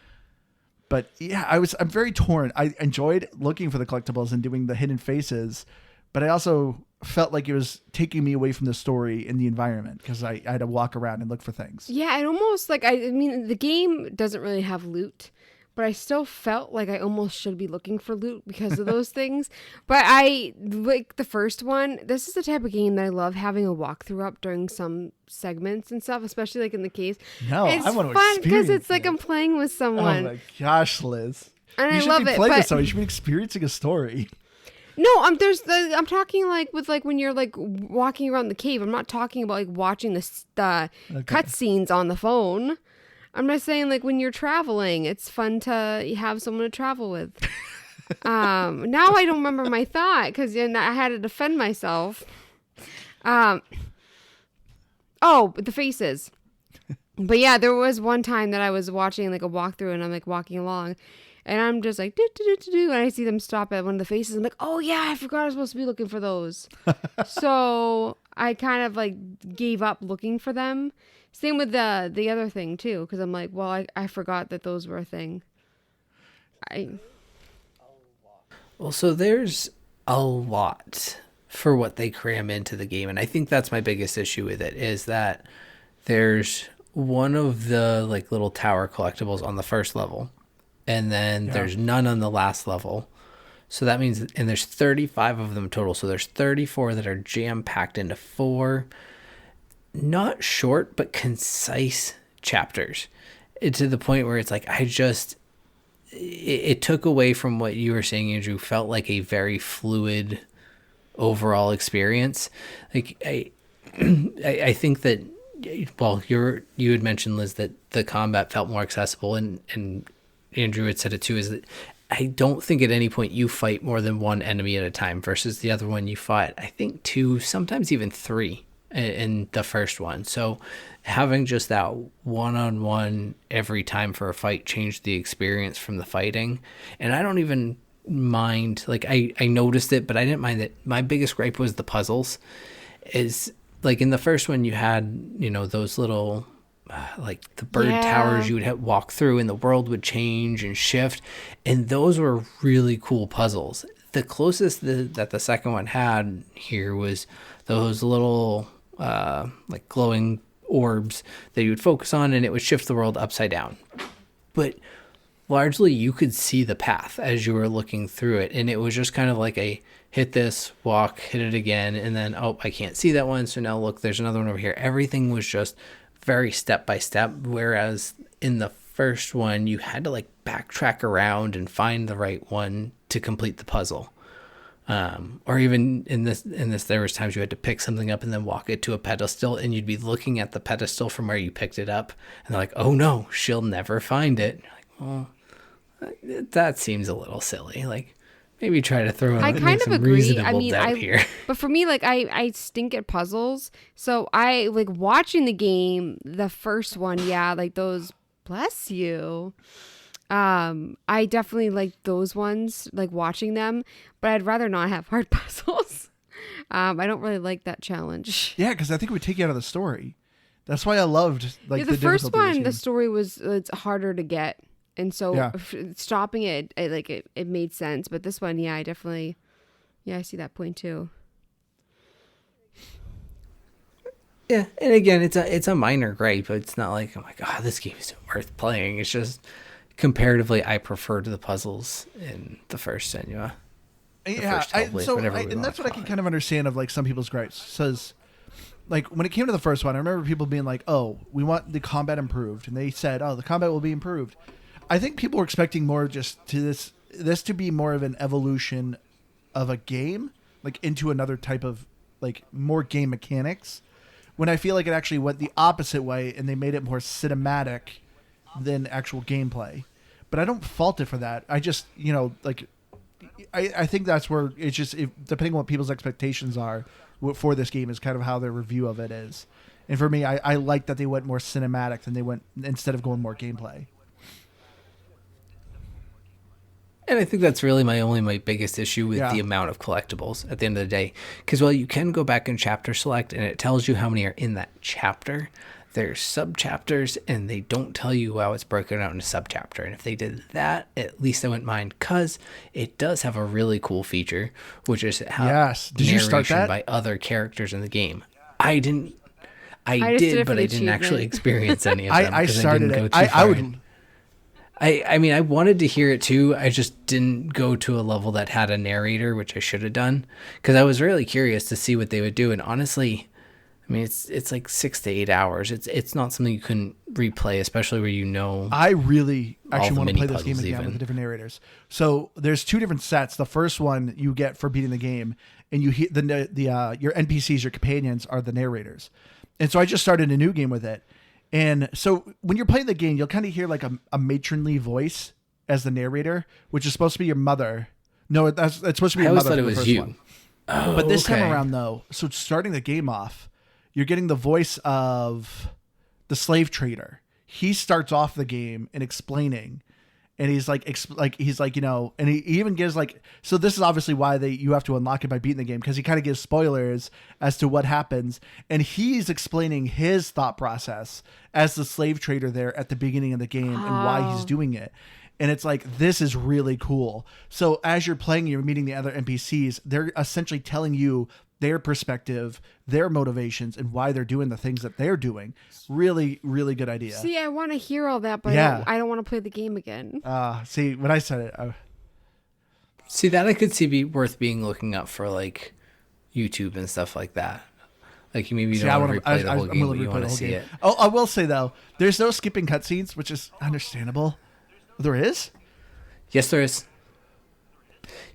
But yeah, I'm very torn. I enjoyed looking for the collectibles and doing the hidden faces, but I also felt like it was taking me away from the story and the environment because I had to walk around and look for things. Yeah, it almost like, I mean, the game doesn't really have loot, but I still felt like I almost should be looking for loot because of those things. But I like the first one. This is the type of game that I love having a walkthrough up during some segments and stuff, especially like in the case. No, it's I want to fun because experience it's like I'm playing with someone. Oh my gosh, Liz. And you I love be it. playing But with someone. You should be experiencing a story. no, I'm talking like with like when you're like walking around the cave. I'm not talking about like watching the cutscenes on the phone. I'm not saying like when you're traveling, it's fun to have someone to travel with. Now I don't remember my thought because I had to defend myself. The faces. But yeah, there was one time that I was watching like a walkthrough and I'm like walking along and I'm just like do do do do do and I see them stop at one of the faces. I'm like, oh yeah, I forgot I was supposed to be looking for those. So I kind of like gave up looking for them. Same with the other thing too, because I'm like, well, I forgot that those were a thing. Well, so there's a lot for what they cram into the game, and I think that's my biggest issue with it is that there's one of the like little tower collectibles on the first level, and then Yeah. there's none on the last level. So that means, and there's 35 of them total. So there's 34 that are jam packed into 4, not short, but concise chapters. To the point where it's like, it took away from what you were saying, Andrew, felt like a very fluid overall experience. Like I think that, well, you had mentioned, Liz, that the combat felt more accessible, and Andrew had said it too, is that I don't think at any point you fight more than one enemy at a time versus the other one you fought, I think 2, sometimes even 3 in the first one. So having just that one-on-one every time for a fight changed the experience from the fighting. And I don't even mind, like I noticed it, but I didn't mind that. My biggest gripe was the puzzles. Is like in the first one you had, those little like the bird towers you would walk through and the world would change and shift, and those were really cool puzzles. The closest that the second one had here was those little like glowing orbs that you would focus on and it would shift the world upside down, but largely you could see the path as you were looking through it, and it was just kind of like a hit this, walk, hit it again, and then, oh, I can't see that one, so now look, there's another one over here. Everything was just very step by step, whereas in the first one you had to like backtrack around and find the right one to complete the puzzle. Or even in this there was times you had to pick something up and then walk it to a pedestal, and you'd be looking at the pedestal from where you picked it up, and they're like, oh no, she'll never find it. You're like, well, that seems a little silly. Like, maybe try to throw in I kind of some agree. reasonable I mean, doubt here. but for me, like I stink at puzzles. So I like watching the game, the first one, yeah, like those, bless you. I definitely like those ones, like watching them, but I'd rather not have hard puzzles. I don't really like that challenge. Yeah, because I think it would take you out of the story. That's why I loved like Yeah, the first difficulty of this one, the game. story was it's harder to get, and so Yeah. stopping it made sense. But this one, yeah, I see that point too. Yeah, and again, it's a minor gripe, but it's not like, oh my god, this game isn't worth playing. It's just comparatively, I preferred the puzzles in the first Senua. Yeah, and that's what I can kind of understand of like some people's gripes. Says, like when it came to the first one, I remember people being like, "Oh, we want the combat improved," and they said, "Oh, the combat will be improved." I think people were expecting more just to this to be more of an evolution of a game, like into another type of like more game mechanics. When I feel like it actually went the opposite way, and they made it more cinematic than actual gameplay. But I don't fault it for that. I just, like, I think that's where it's just, depending on what people's expectations are for this game is kind of how their review of it is. And for me, I like that they went more cinematic than they went, instead of going more gameplay. And I think that's really my biggest issue with Yeah. the amount of collectibles at the end of the day. Because while you can go back and chapter select, and it tells you how many are in that chapter, there's sub-chapters, and they don't tell you how it's broken out into sub-chapter. And if they did that, at least I wouldn't mind, because it does have a really cool feature, which is how Yes. Did you start narration that? by other characters in the game. I didn't. I just did it did, for but the I didn't actually achievement. experience any of them. I 'cause started didn't go it. too I far would. in. I mean, I wanted to hear it too. I just didn't go to a level that had a narrator, which I should have done, because I was really curious to see what they would do. And honestly, I mean, it's like 6 to 8 hours. It's not something you couldn't replay, especially where I really actually the want to mini play this game puzzles again even. with the different narrators. So there's 2 different sets. The first one you get for beating the game, and you hear your NPCs, your companions, are the narrators. And so I just started a new game with it. And so when you're playing the game, you'll kind of hear like a matronly voice as the narrator, which is supposed to be your mother. No, it's supposed to be I your always mother. thought it for the was first you. one. Oh, But this time okay. around, though, so starting the game off, you're getting the voice of the slave trader. He starts off the game and explaining, and he's like, and he even gives like, so this is obviously why you have to unlock it by beating the game, because he kind of gives spoilers as to what happens, and he's explaining his thought process as the slave trader there at the beginning of the game and why he's Oh. doing it. And it's like, this is really cool. So as you're playing, you're meeting the other NPCs. They're essentially telling you their perspective, their motivations, and why they're doing the things that they're doing. Really, really good idea. See, I want to hear all that, but Yeah. I don't want to play the game again. See, when I said it, See, that I could see be worth being looking up for like YouTube and stuff like that. Like maybe you don't want to replay the whole game, but you want to see it. Oh, I will say though, there's no skipping cutscenes, which is understandable. There is? Yes, there is.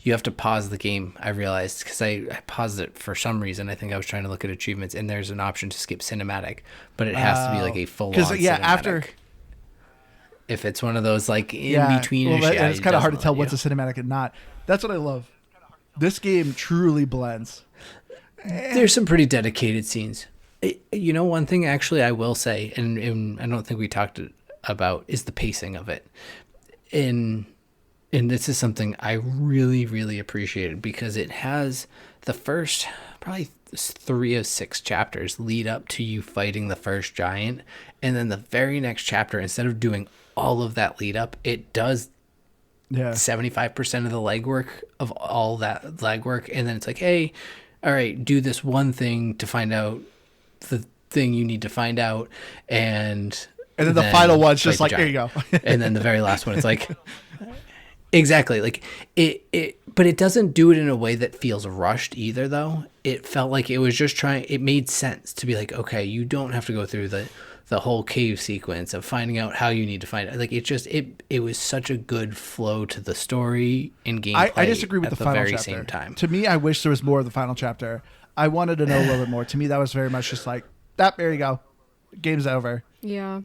You have to pause the game, I realized, because I paused it for some reason. I think I was trying to look at achievements, and there's an option to skip cinematic, but it has to be like a full-on cinematic. After... If it's one of those like in-between... Well, it's kind of hard to tell what's a cinematic and not. That's what I love. This game truly blends. There's some pretty dedicated scenes. You know, one thing actually I will say, and I don't think we talked about, is the pacing of it. And this is something I really, really appreciated, because it has the first probably 3 of 6 chapters lead up to you fighting the first giant. And then the very next chapter, instead of doing all of that lead up, it does 75% of the legwork of all that legwork. And then it's like, hey, all right, do this one thing to find out the thing you need to find out. And then the final one's just like, there you go. And then the very last one, it's like... Exactly. Like but it doesn't do it in a way that feels rushed either, though. It felt like it was just it made sense to be like, okay, you don't have to go through the whole cave sequence of finding out how you need to find it. Like it was such a good flow to the story and gameplay. I disagree with the final very chapter. Same time. To me, I wish there was more of the final chapter. I wanted to know a little bit more. To me, that was very much just like, there you go. Game's over. Yeah.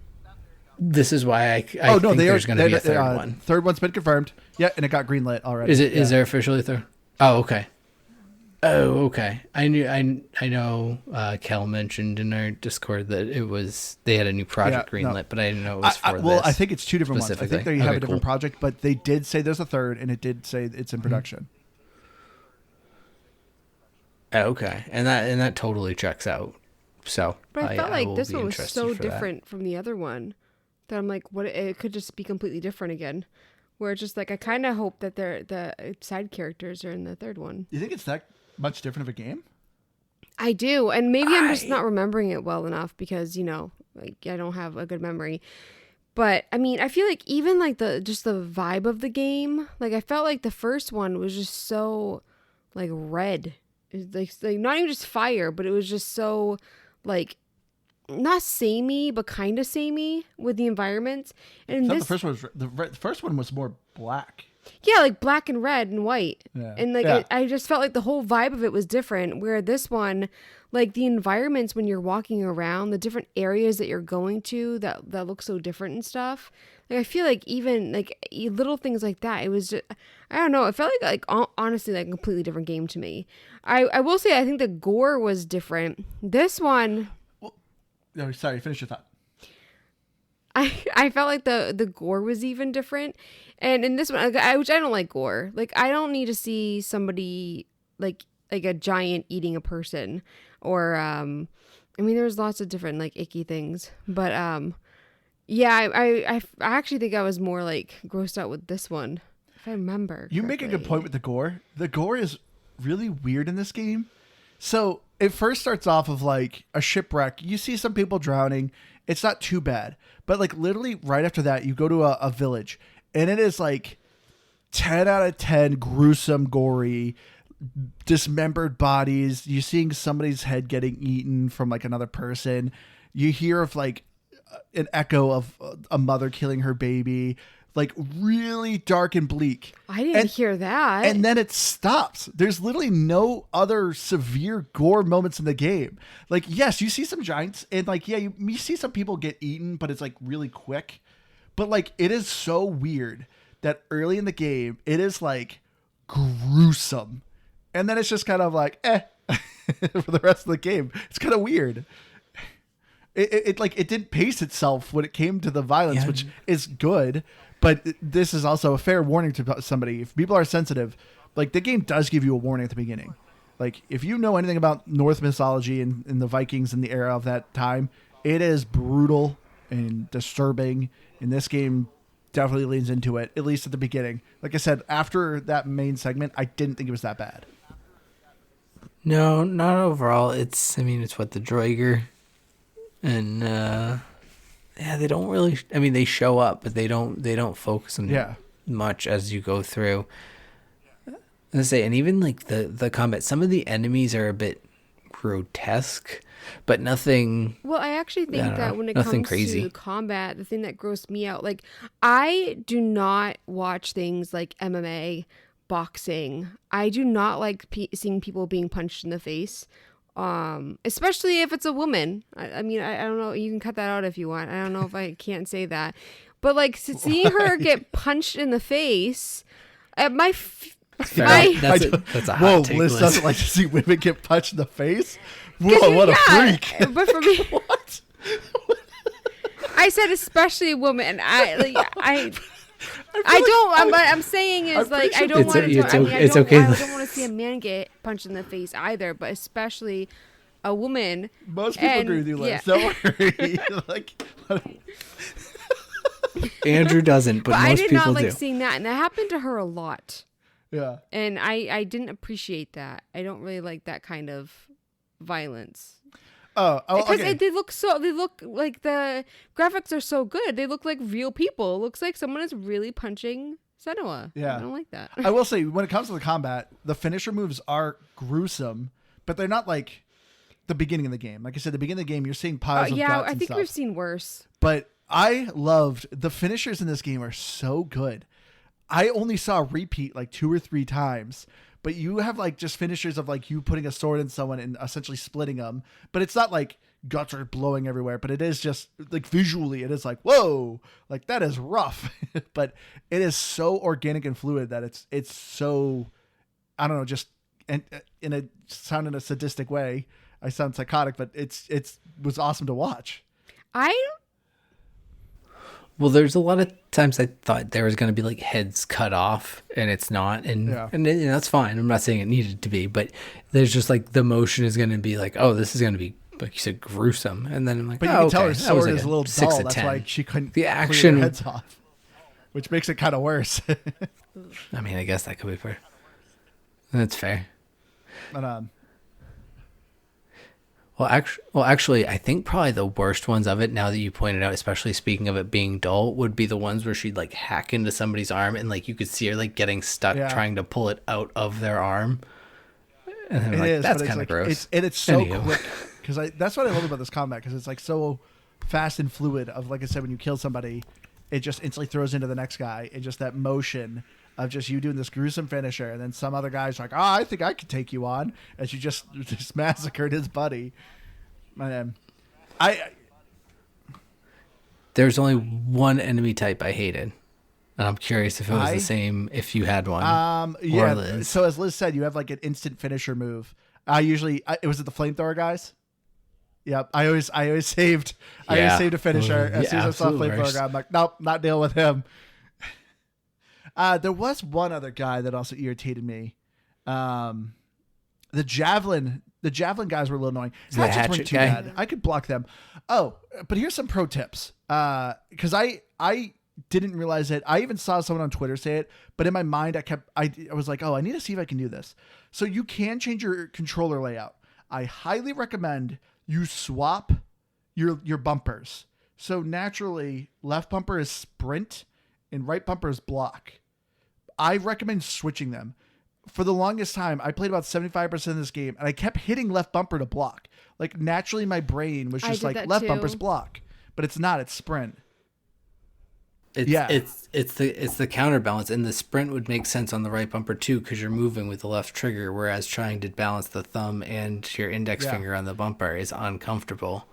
This is why I think there's going to be a third one. Third one's been confirmed. Yeah, and it got greenlit already. Is it? Yeah. Is there officially a third? Oh, okay. I know. Kel mentioned in our Discord that they had a new project greenlit, but I didn't know it was for this. Well, I think it's 2 different ones. I think they have a different project, but they did say there's a third, and it did say it's in production. Okay, and that totally checks out. So, but I felt like this one was so different from the other one that I'm like, what? It could just be completely different again. Where it's just like, I kind of hope that the side characters are in the third one. You think it's that much different of a game? I do, and maybe I'm just not remembering it well enough because, you know, like I don't have a good memory. But I mean, I feel like even like the vibe of the game, like I felt like the first one was just so like red, like not even just fire, but it was just so like not samey, but kind of samey with the environments. And the first one was more black. Yeah, like black and red and white. Yeah. And like I just felt like the whole vibe of it was different. Where this one, like the environments when you're walking around, the different areas that you're going to that look so different and stuff. Like I feel like even like little things like that, it was just, I don't know. It felt like honestly like a completely different game to me. I will say I think the gore was different. This one. No, sorry, finish your thought. I felt like the gore was even different. And in this one, which I don't like gore. Like, I don't need to see somebody, like a giant eating a person. Or, I mean, there's lots of different, like, icky things. But, yeah, I actually think I was more, like, grossed out with this one. If I remember correctly. You make a good point with the gore. The gore is really weird in this game. So it first starts off of like a shipwreck. You see some people drowning. It's not too bad. But like literally right after that, you go to a village and it is like 10 out of 10 gruesome, gory, dismembered bodies. You're seeing somebody's head getting eaten from like another person. You hear of like an echo of a mother killing her baby. Like really dark and bleak. I didn't hear that. And then it stops. There's literally no other severe gore moments in the game. Like, yes, you see some giants and like, yeah, you see some people get eaten, but it's like really quick. But like, it is so weird that early in the game, it is like gruesome. And then it's just kind of like, for the rest of the game. It's kind of weird. It didn't pace itself when it came to the violence, which is good. But this is also a fair warning to somebody. If people are sensitive, like the game does give you a warning at the beginning. Like if you know anything about Norse mythology and the Vikings and the era of that time, it is brutal and disturbing. And this game definitely leans into it, at least at the beginning. Like I said, after that main segment, I didn't think it was that bad. No, not overall. It's what the Droiger, and they don't really. They show up, but they don't focus on much as you go through. I say, and even like the combat, some of the enemies are a bit grotesque, but nothing. Well, I actually think that when it nothing comes crazy. to combat, the thing that grossed me out, like I do not watch things like MMA, boxing. I do not like seeing people being punched in the face, especially if it's a woman. I don't know. You can cut that out if you want. I don't know if I can't say that, but like seeing her get punched in the face, That's a hot take. Liz doesn't like to see women get punched in the face. Whoa, what a freak! But for me, what? I said especially women. I'm saying is like I don't want to. It's okay. I don't want to see a man get punched in the face either, but especially a woman. Most people agree with you, Liz. Yeah. Don't worry. Andrew doesn't, but most I did people not like do. seeing that, and that happened to her a lot. Yeah. And I didn't appreciate that. I don't really like that kind of violence. Because they look like the graphics are so good. They look like real people. It looks like someone is really punching Senua. Yeah. I don't like that. I will say, when it comes to the combat, the finisher moves are gruesome, but they're not like the beginning of the game. Like I said, the beginning of the game, you're seeing piles of guts I and think stuff. we've seen worse. But I loved the finishers in this game are so good. I only saw repeat like 2 or 3 times, but you have like just finishers of like you putting a sword in someone and essentially splitting them. But it's not like guts are blowing everywhere, but it is just like visually, it is like, whoa, like that is rough. But it is so organic and fluid that it's so, I don't know, just in a sadistic way. I sound psychotic, but it was awesome to watch. Well, there's a lot of times I thought there was going to be like heads cut off, and it's not, and that's fine. I'm not saying it needed to be, but there's just like the motion is going to be like, oh, this is going to be, like you said, gruesome, and then I'm like, but you can tell her sword is a little dull. That's why she couldn't the action clear heads off, which makes it kind of worse. I guess that could be fair. That's fair. But Well, actually, I think probably the worst ones of it, now that you pointed out, especially speaking of it being dull, would be the ones where she'd like hack into somebody's arm and like you could see her like getting stuck trying to pull it out of their arm. And that's kind of gross. It's so quick because that's what I love about this combat, because it's like so fast and fluid. Of like I said, when you kill somebody, it just instantly throws into the next guy, and just that motion of just you doing this gruesome finisher, and then some other guy's like, I think I could take you on, as you just massacred his buddy. There's only one enemy type I hated, and I'm curious if it was the same if you had one. Yeah. Liz. So as Liz said, you have like an instant finisher move. It was the flamethrower guys. Yep. I always saved a finisher as soon as I saw a flamethrower guy. I'm like, nope, not dealing with him. There was one other guy that also irritated me. The javelin guys were a little annoying. The Hatchets hatchet weren't too guy? bad. I could block them. Oh, but here's some pro tips. Because I didn't realize it. I even saw someone on Twitter say it, but in my mind I was like, oh, I need to see if I can do this. So you can change your controller layout. I highly recommend you swap your bumpers. So naturally, left bumper is sprint and right bumper is block. I recommend switching them. For the longest time, I played about 75% of this game, and I kept hitting left bumper to block. Like, naturally, my brain was just like, left bumper's block. But it's not, it's sprint. It's the counterbalance, and the sprint would make sense on the right bumper too, because you're moving with the left trigger, whereas trying to balance the thumb and your index finger on the bumper is uncomfortable.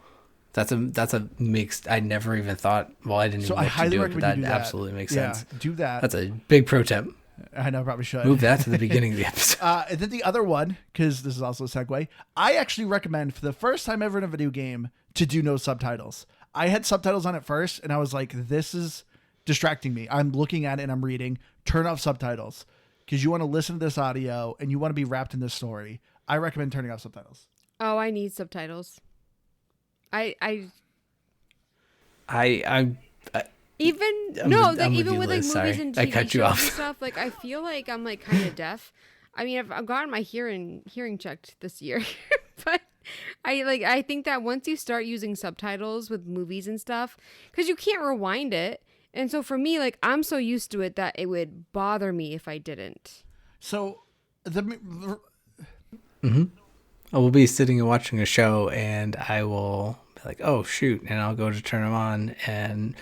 That's a mixed. I never even thought. Well, I didn't even know what to do, but that absolutely makes sense. Do that. That's a big pro tip. I know, probably should. Move that to the beginning of the episode. And then the other one, because this is also a segue, I actually recommend for the first time ever in a video game to do no subtitles. I had subtitles on at first, and I was like, this is distracting me. I'm looking at it and I'm reading. Turn off subtitles, because you want to listen to this audio and you want to be wrapped in this story. I recommend turning off subtitles. Oh, I need subtitles. Even with like Liz. movies Sorry. and I TV cut you shows off. and stuff, like I feel like I'm like kind of deaf. I mean, I've gotten my hearing checked this year, but I think that once you start using subtitles with movies and stuff, because you can't rewind it, and so for me, like I'm so used to it that it would bother me if I didn't. So We'll be sitting and watching a show, and I will be like, "Oh shoot!" and I'll go to turn them on, and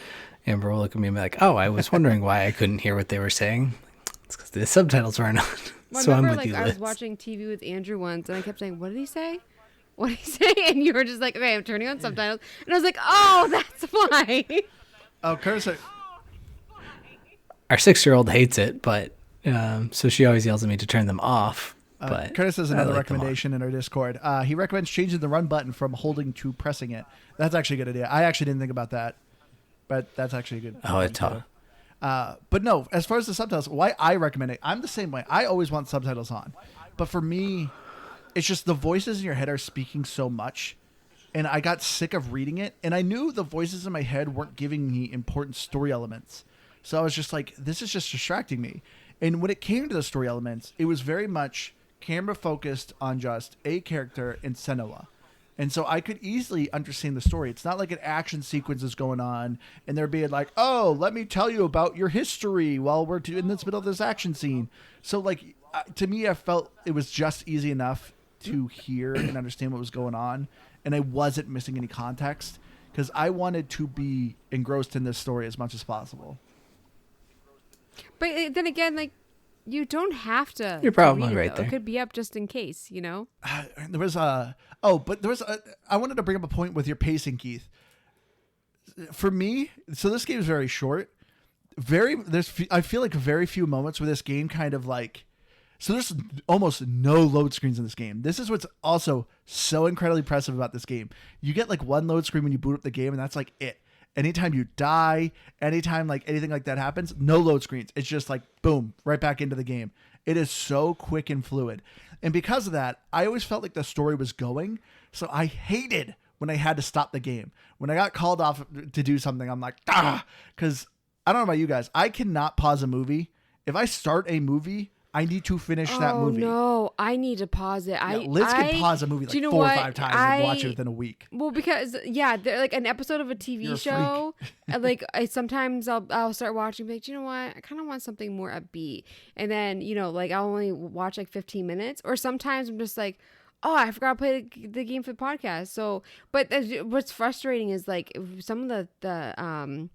Amber will look at me and be like, "Oh, I was wondering why I couldn't hear what they were saying. It's because the subtitles weren't on." Well, So I I'm remember, with you, I was Liz. watching TV with Andrew once, and I kept saying, "What did he say? What did he say?" And you were just like, "Okay, I'm turning on subtitles," and I was like, "Oh, that's why." oh, Curtis, Our 6-year-old hates it, but so she always yells at me to turn them off. But Curtis has I another like them on. recommendation in our Discord. He recommends changing the run button from holding to pressing it. That's actually a good idea. I actually didn't think about that, but that's actually a good. Oh, it's idea. tough. But no, as far as the subtitles, why I recommend it, I'm the same way. I always want subtitles on, but for me, it's just the voices in your head are speaking so much, and I got sick of reading it, and I knew the voices in my head weren't giving me important story elements, so I was just like, this is just distracting me. And when it came to the story elements, it was very much camera focused on just a character in Senua. And so I could easily understand the story. It's not like an action sequence is going on and they're being like, oh, let me tell you about your history while we're in this middle of this action scene. So like, to me, I felt it was just easy enough to hear and understand what was going on. And I wasn't missing any context because I wanted to be engrossed in this story as much as possible. But then again, like you don't have to. You're probably read it, right though. there. It could be up just in case, you know. There was I wanted to bring up a point with your pacing, Keith. For me, so this game is very short. I feel like very few moments where this game kind of like, so there's almost no load screens in this game. This is what's also so incredibly impressive about this game. You get like one load screen when you boot up the game, and that's like it. Anytime you die, anytime like anything like that happens, no load screens. It's just like boom, right back into the game. It is so quick and fluid. And because of that, I always felt like the story was going. So I hated when I had to stop the game. When I got called off to do something, I'm like, because I don't know about you guys. I cannot pause a movie. If I start a movie, I need to finish that movie. Oh no, I need to pause it. Liz can pause a movie like 4 or 5 times and watch it within a week. Well, because they're like an episode of a TV You're a show. Like sometimes I'll start watching, but like, you know what? I kind of want something more upbeat, and then like I'll only watch like 15 minutes, or sometimes I'm just like, oh, I forgot to play the game for the podcast. So, but what's frustrating is like some of the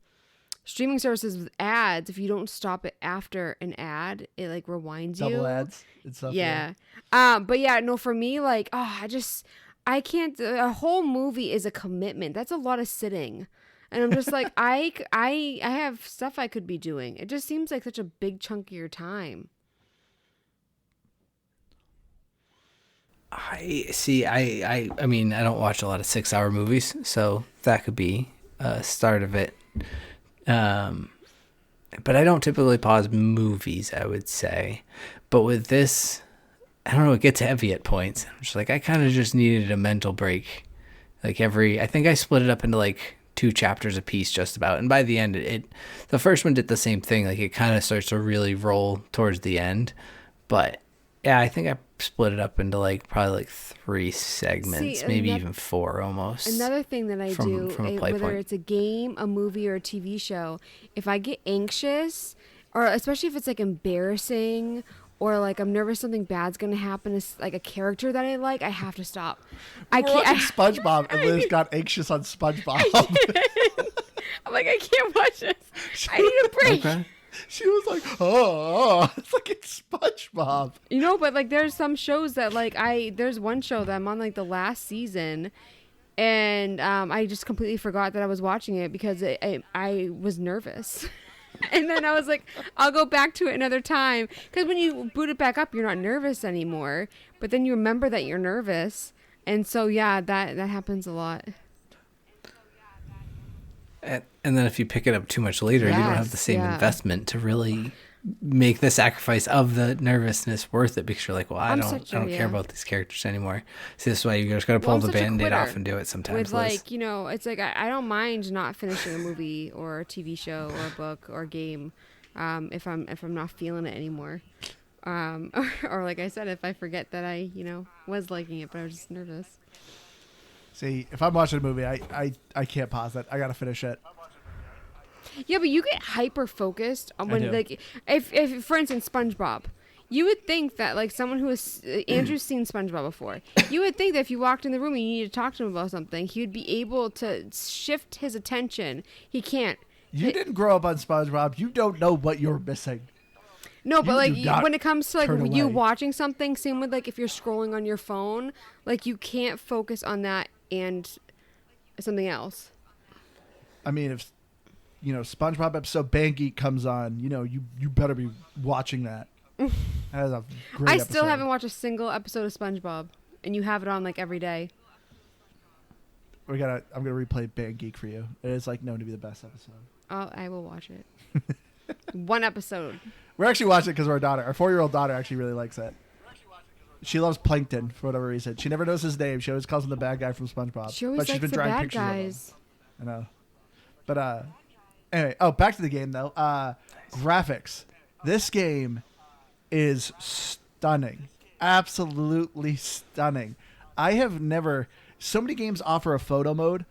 streaming services with ads, if you don't stop it after an ad, it like rewinds you. Double ads and stuff. Yeah. But yeah, no, for me, like, I can't, a whole movie is a commitment. That's a lot of sitting. And I'm just like, I have stuff I could be doing. It just seems like such a big chunk of your time. I see. I mean, I don't watch a lot of 6-hour movies, so that could be a start of it. But I don't typically pause movies, I would say. But with this, I don't know, it gets heavy at points. I'm just like, I kind of just needed a mental break. Like I think I split it up into like 2 chapters a piece just about. And by the end, the first one did the same thing. Like it kind of starts to really roll towards the end. But yeah, I think I split it up into like probably like 3 segments, maybe even 4 almost. Another thing that I do, whether point. it's a game, a movie, or a TV show, if I get anxious, or especially if it's like embarrassing, or like I'm nervous something bad's gonna happen to like a character that I like, I have to stop. We're watching SpongeBob, and Liz got anxious on SpongeBob. I'm like, I can't watch this. I need a break. Okay. She was like, oh, it's like it's SpongeBob. But like there's some shows that like there's one show that I'm on like the last season, and I just completely forgot that I was watching it because I was nervous. And then I was like, I'll go back to it another time. Because when you boot it back up, you're not nervous anymore. But then you remember that you're nervous. And so, yeah, that happens a lot. And then if you pick it up too much later, you don't have the same yeah. investment to really make the sacrifice of the nervousness worth it because you're like, well, I don't care yeah. about these characters anymore. So this is why you just got to pull I'm the such a Band-Aid off quitter and do it sometimes. with Liz. like, you know, it's like I don't mind not finishing a movie or a TV show or a book or a game if I'm not feeling it anymore. Or like I said, if I forget that I, you know, was liking it, but I was just nervous. See, if I'm watching a movie, I can't pause it. I got to finish it. Yeah, but you get hyper focused on when, like, if for instance, SpongeBob, you would think that like someone who has Andrew's seen SpongeBob before, you would think that if you walked in the room and you needed to talk to him about something, he would be able to shift his attention. He can't. You didn't grow up on SpongeBob. You don't know what you're missing. No, but You do not when it comes to like turn you away. watching something, same with like if you're scrolling on your phone, like you can't focus on that and something else. I mean, if you know SpongeBob episode Band Geek comes on, you know you better be watching that. That is a great I episode. still haven't watched a single episode of SpongeBob, and you have it on like every day. I'm gonna replay Band Geek for you. It is like known to be the best episode. I will watch it. One episode. We're actually watching it because our 4-year-old daughter actually really likes it. She loves Plankton for whatever reason. She never knows his name. She always calls him the bad guy from SpongeBob. She always but she's likes been the drawing bad pictures guys. of him. I know. But anyway, back to the game though. Graphics. This game is stunning. Absolutely stunning. I have never. So many games offer a photo mode.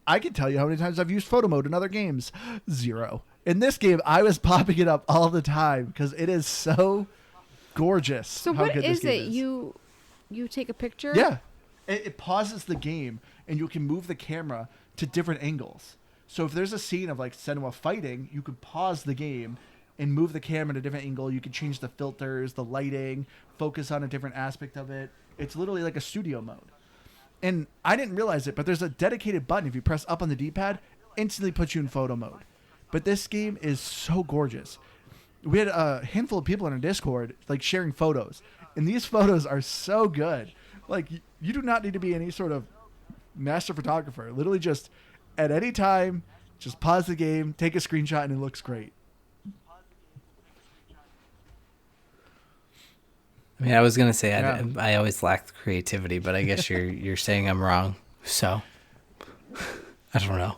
I can tell you how many times I've used photo mode in other games. 0. In this game, I was popping it up all the time because it is so gorgeous. So how what good is this game it? is. You take a picture? Yeah. It pauses the game, and you can move the camera to different angles. So if there's a scene of like Senua fighting, you could pause the game and move the camera to a different angle. You can change the filters, the lighting, focus on a different aspect of it. It's literally like a studio mode. And I didn't realize it, but there's a dedicated button. If you press up on the D-pad, instantly puts you in photo mode. But this game is so gorgeous. We had a handful of people in our Discord like sharing photos, and these photos are so good. Like you do not need to be any sort of master photographer. Literally, just at any time, just pause the game, take a screenshot, and it looks great. I mean, I was gonna say Yeah. I always lack the creativity, but I guess you're saying I'm wrong. So I don't know.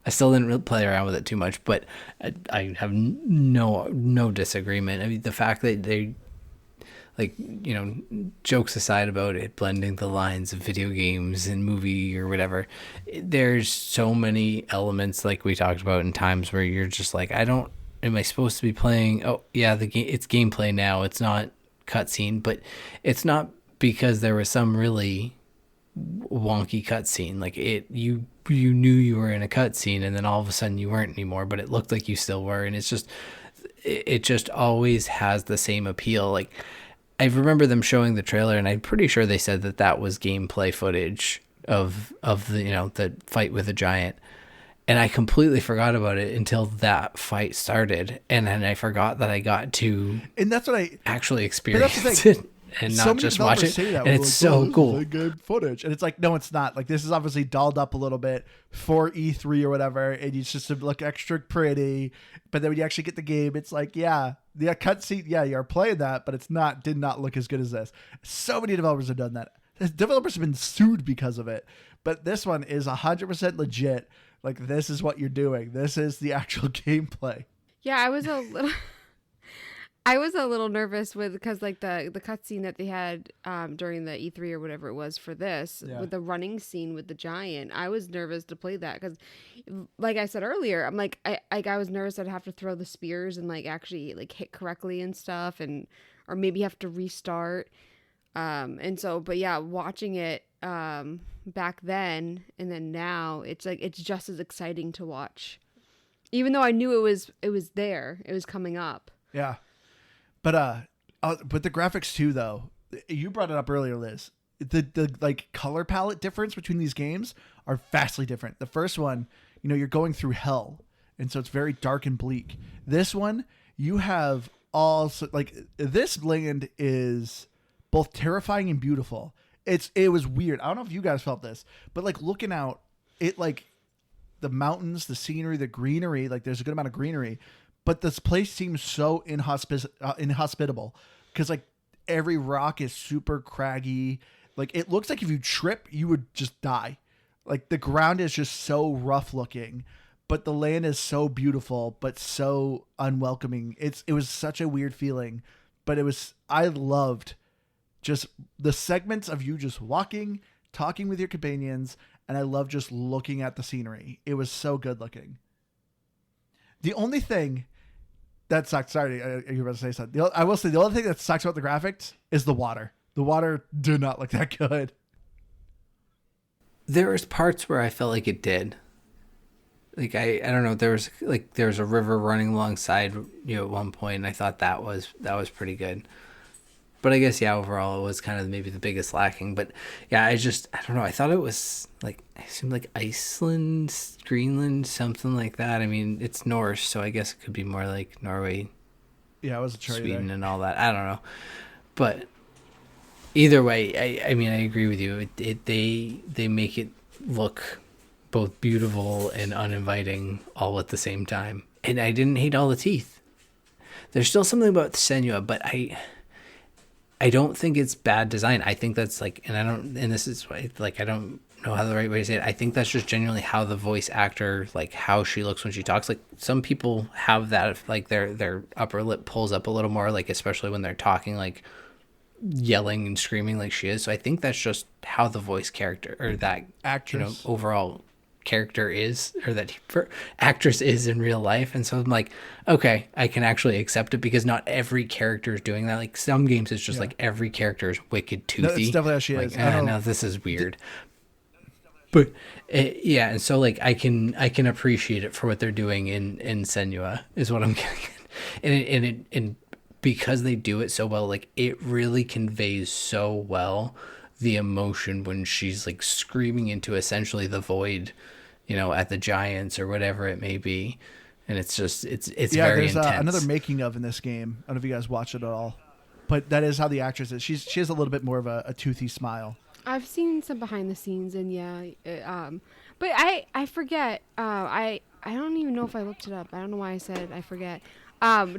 I still didn't really play around with it too much, but I have no disagreement. I mean, the fact that they, like, you know, jokes aside about it blending the lines of video games and movie or whatever, there's so many elements like we talked about in times where you're just like, am I supposed to be playing? Oh yeah, it's gameplay now. It's not cutscene, but it's not because there was some really wonky cutscene. Like you knew you were in a cutscene, and then all of a sudden you weren't anymore, but it looked like you still were, and it just always has the same appeal. Like I remember them showing the trailer, and I'm pretty sure they said that was gameplay footage of the, you know, the fight with a giant. And I completely forgot about it until that fight started, and then I forgot that I got to And that's what I actually that's the experience thing. it and So not many just watch developers it. say that, And we're it's like, so "Oh, this is cool. really good footage," and it's like, no, it's not. Like this is obviously dolled up a little bit for E3 or whatever, and it's just to look extra pretty. But then when you actually get the game, it's like, yeah, the cutscene, yeah, you're playing that, but did not look as good as this. So many developers have done that. Developers have been sued because of it, but this one is 100% legit. Like this is what you're doing. This is the actual gameplay. Yeah, I was a little nervous because like the cutscene that they had during the E3 or whatever it was for this, Yeah. with the running scene with the giant. I was nervous to play that because, like I said earlier, I'm like I was nervous I'd have to throw the spears and like actually like hit correctly and stuff, or maybe have to restart. And so, but yeah, watching it back then and then now, it's like it's just as exciting to watch, even though I knew it was there, it was coming up. Yeah. But the graphics too, though, you brought it up earlier, Liz. The like color palette difference between these games are vastly different. The first one, you know, you're going through hell, and so it's very dark and bleak. This one, you have like this land is both terrifying and beautiful. It was weird. I don't know if you guys felt this, but like looking out, it like the mountains, the scenery, the greenery, like there's a good amount of greenery, but this place seems so inhospitable because like every rock is super craggy. Like it looks like if you trip, you would just die. Like the ground is just so rough looking, but the land is so beautiful, but so unwelcoming. It was such a weird feeling, but I loved just the segments of you just walking, talking with your companions, and I love just looking at the scenery. It was so good looking. The only thing that sucks, sorry, you were about to say something. I will say the only thing that sucks about the graphics is the water. The water did not look that good. There was parts where I felt like it did. Like I don't know, there was a river running alongside at one point, and I thought that was pretty good. But I guess overall it was kind of maybe the biggest lacking. But yeah, I don't know. I thought it was like, I assumed like Iceland, Greenland, something like that. I mean, it's Norse, so I guess it could be more like Norway. Yeah, I wasn't sure Sweden either. and all that. I don't know, but either way, I mean, I agree with you. They make it look both beautiful and uninviting all at the same time. And I didn't hate all the teeth. There's still something about Senua, but I don't think it's bad design. I think that's like, and this is like, I don't know how the right way to say it. I think that's just genuinely how the voice actor, like how she looks when she talks. Like some people have that, like their upper lip pulls up a little more, like especially when they're talking, like yelling and screaming like she is. So I think that's just how the voice character or that Actress. overall character is, or that actress is in real life. And so I'm like, okay, I can actually accept it because not every character is doing that. Like some games it's just like every character is wicked toothy. No, it's definitely how she is. No, this is weird. But and so like I can appreciate it for what they're doing in Senua is what I'm getting at. And because they do it so well, like it really conveys so well the emotion when she's like screaming into essentially the void, at the giants or whatever it may be. And it's just, it's very there's intense. another making of in this game. I don't know if you guys watched it at all, but that is how the actress is. She has a little bit more of a toothy smile. I've seen some behind the scenes, and but I forget. I don't even know if I looked it up. I don't know why I said I forget.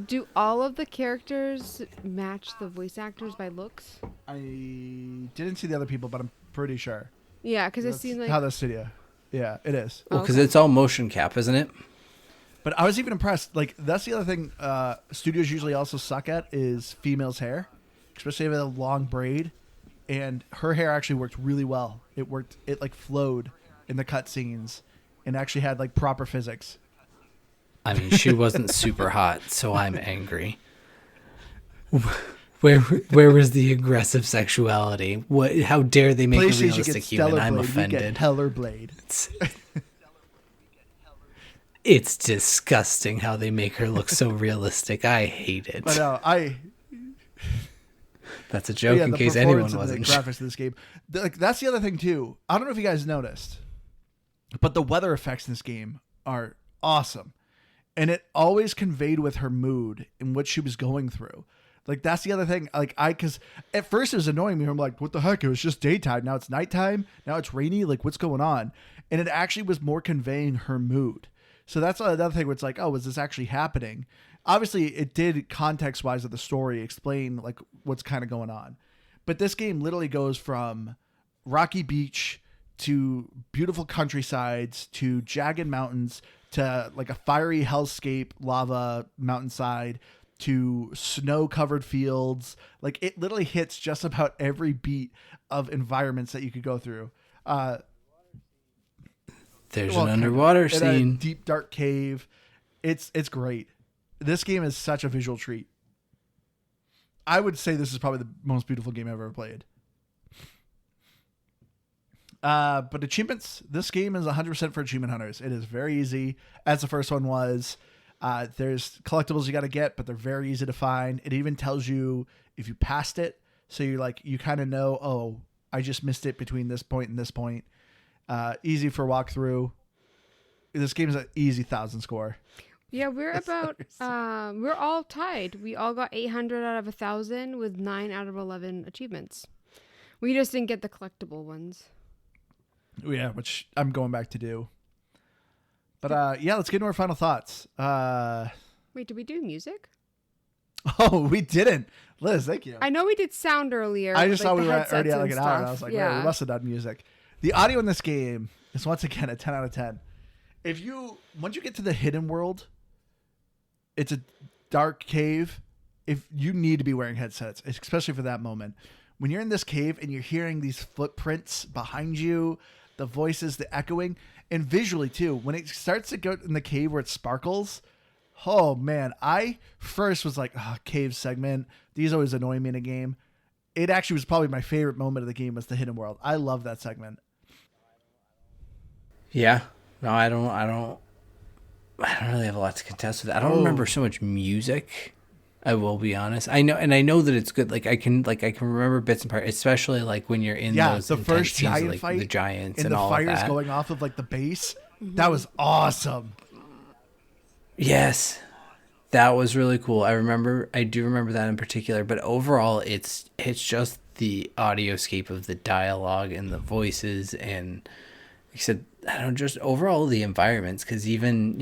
Do all of the characters match the voice actors by looks? I didn't see the other people, but I'm pretty sure. Yeah, because it seems like how the studio. Yeah, it is. Well, because it's all motion cap, isn't it? But I was even impressed. Like that's the other thing studios usually also suck at is females' hair, especially with a long braid. And her hair actually worked really well. It like flowed in the cutscenes, and actually had like proper physics. I mean, she wasn't super hot, so I'm angry. Where was the aggressive sexuality? What? How dare they make a realistic human? I'm offended. Hellblade. It's disgusting how they make her look so realistic. I hate it. I know. That's a joke in case anyone wasn't. The graphics of this game. That's the other thing too. I don't know if you guys noticed, but the weather effects in this game are awesome. And it always conveyed with her mood and what she was going through. Like, that's the other thing. Like, because at first it was annoying me. I'm like, what the heck? It was just daytime. Now it's nighttime. Now it's rainy. Like, what's going on? And it actually was more conveying her mood. So that's another thing where it's like, oh, is this actually happening? Obviously, it did context-wise of the story explain, like, what's kind of going on. But this game literally goes from rocky beach to beautiful countrysides to jagged mountains to like a fiery hellscape lava mountainside to snow-covered fields. Like it literally hits just about every beat of environments that you could go through. There's an underwater scene. A deep, dark cave. It's great. This game is such a visual treat. I would say this is probably the most beautiful game I've ever played. But achievements, this game is 100% for achievement hunters. It is very easy, as the first one was. There's collectibles you got to get, but they're very easy to find. It even tells you if you passed it. So you kind of know, oh, I just missed it between this point and this point. Easy for walkthrough. This game is an easy 1,000 score. Yeah, we're about, we're all tied. We all got 800 out of 1,000 with 9 out of 11 achievements. We just didn't get the collectible ones. Yeah, which I'm going back to do. But let's get into our final thoughts. Wait, did we do music? Oh, we didn't. Liz, thank you. I know we did sound earlier. I with, just thought the we were headsets already at like and an hour, and I stuff. was like, yeah. well, we must have done music. The audio in this game is once again a 10 out of 10. Once you get to the hidden world, it's a dark cave. If you need to be wearing headsets, especially for that moment. When you're in this cave and you're hearing these footprints behind you, the voices, the echoing, and visually too, when it starts to go in the cave where it sparkles, oh man, I first was like, cave segment. These always annoy me in a game. It actually was probably my favorite moment of the game was the hidden world. I love that segment. Yeah. No, I don't really have a lot to contest with that. I don't remember so much music. I will be honest. I know that it's good. Like I can remember bits and parts, especially like when you're in those the first scenes, giant like fight, the giants and the all fires of that. going off of like the base. That was awesome. Yes, that was really cool. I do remember that in particular. But overall, it's just the audioscape of the dialogue and the voices and, like I said, I don't just overall the environments, because even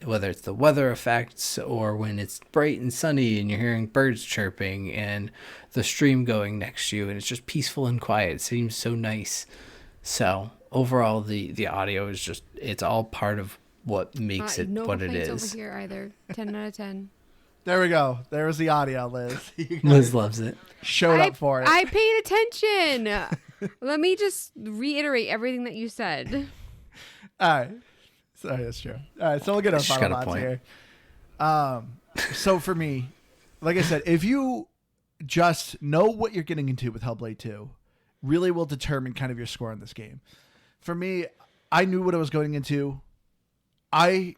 whether it's the weather effects or when it's bright and sunny and you're hearing birds chirping and the stream going next to you and it's just peaceful and quiet, it seems so nice. So overall the audio is just, it's all part of what makes it no what it complaints is. over here either. 10 out of 10. There we go. There was the audio, Liz. Liz loves it. Showed up for it. I paid attention. Let me just reiterate everything that you said. All right. Sorry, that's true. All right, so we'll get our She's final got a thoughts point. here. So for me, like I said, if you just know what you're getting into with Hellblade 2, really will determine kind of your score in this game. For me, I knew what I was going into. I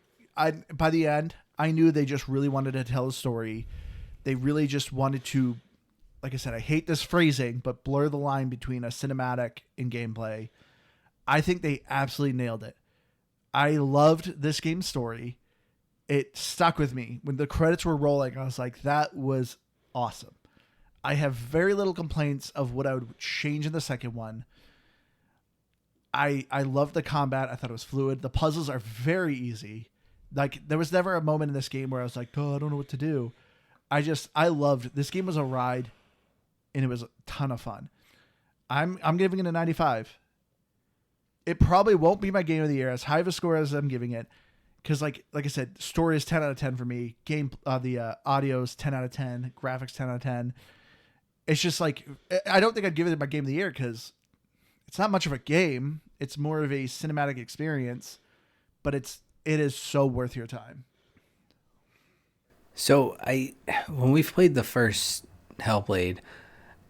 by the end, I knew they just really wanted to tell a story. They really just wanted to, like I said, I hate this phrasing, but blur the line between a cinematic and gameplay. I think they absolutely nailed it. I loved this game's story. It stuck with me. When the credits were rolling, I was like, that was awesome. I have very little complaints of what I would change in the second one. I loved the combat. I thought it was fluid. The puzzles are very easy. Like, there was never a moment in this game where I was like, oh, I don't know what to do. I loved this game. Was a ride, and it was a ton of fun. I'm giving it a 95. It probably won't be my game of the year, as high of a score as I'm giving it, because like I said, story is 10 out of 10 for me. The audio is 10 out of 10. Graphics 10 out of 10. It's just like, I don't think I'd give it my game of the year because it's not much of a game. It's more of a cinematic experience, but it is so worth your time. So when we played the first Hellblade,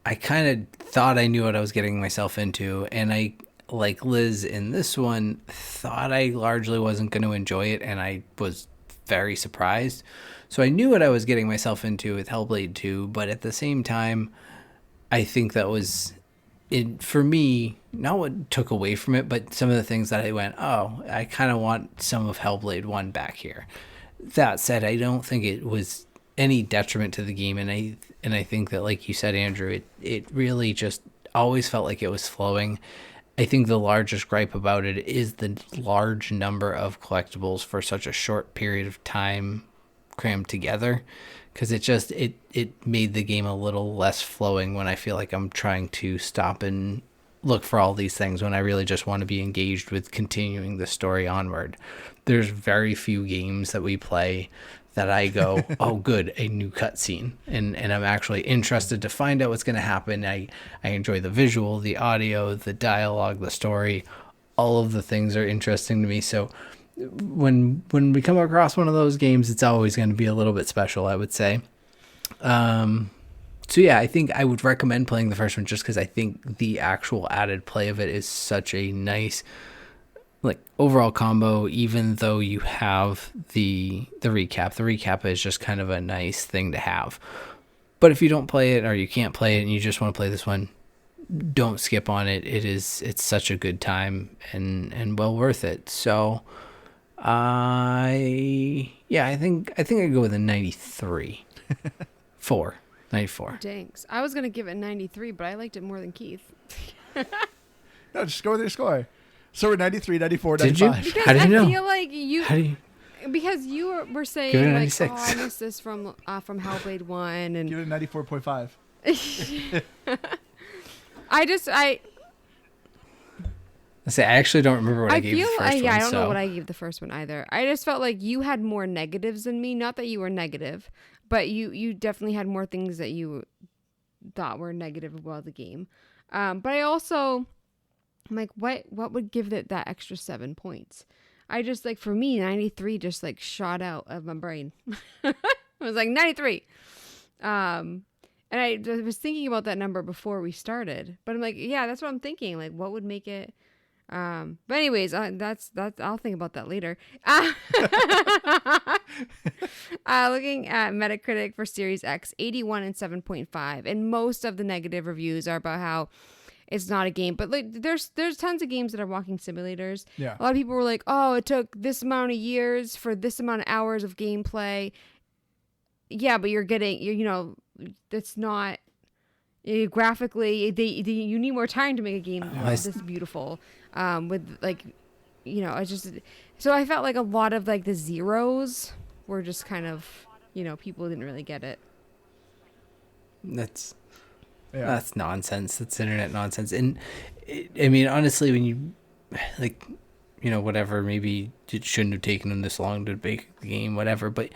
I kind of thought I knew what I was getting myself into, and I, like Liz in this one, thought I largely wasn't going to enjoy it, and I was very surprised. So I knew what I was getting myself into with Hellblade 2, but at the same time, I think that was, for me, not what took away from it, but some of the things that I went, oh, I kind of want some of Hellblade 1 back here. That said, I don't think it was any detriment to the game, and I think that, like you said, Andrew, it really just always felt like it was flowing. I think the largest gripe about it is the large number of collectibles for such a short period of time crammed together, because it made the game a little less flowing when I feel like I'm trying to stop and look for all these things when I really just want to be engaged with continuing the story onward. There's very few games that we play that I go, oh, good, a new cutscene, and I'm actually interested to find out what's going to happen. I enjoy the visual, the audio, the dialogue, the story. All of the things are interesting to me. So when we come across one of those games, it's always going to be a little bit special, I would say. So yeah, I think I would recommend playing the first one just because I think the actual added play of it is such a nice, like, overall combo. Even though you have the recap is just kind of a nice thing to have. But if you don't play it, or you can't play it and you just want to play this one, don't skip on it. It's such a good time and well worth it. So I think I'd go with a 93. 94. Thanks. I was going to give it 93, but I liked it more than Keith. No, just go with your score. So we're 93, 94, Did you? 95. Because How did you know? I feel like you... How do you? because you were Give it saying a like, 96. oh, I missed this from Hellblade 1, and Give it a 94.5. I actually don't remember what I gave feel the first one. I don't know so- what I gave the first one either. I just felt like you had more negatives than me. Not that you were negative, but you definitely had more things that you thought were negative about the game. But I also, I'm like, what would give it that extra 7 points? I just like, for me, 93 just like shot out of my brain. I was like 93. And I was thinking about that number before we started, but I'm like, yeah, that's what I'm thinking. Like, what would make it? But anyways, that's I'll think about that later. Looking at Metacritic for Series X, 81 and 7.5, and most of the negative reviews are about how it's not a game. But like, there's tons of games that are walking simulators. Yeah. A lot of people were like, oh, it took this amount of years for this amount of hours of gameplay. Yeah, but it's not. Graphically, you need more time to make a game this beautiful. With like, it's just, so I felt like a lot of like the zeros were just kind of, people didn't really get it. That's nonsense. That's internet nonsense. And I mean, honestly, when you like, whatever, maybe it shouldn't have taken them this long to make the game, whatever, but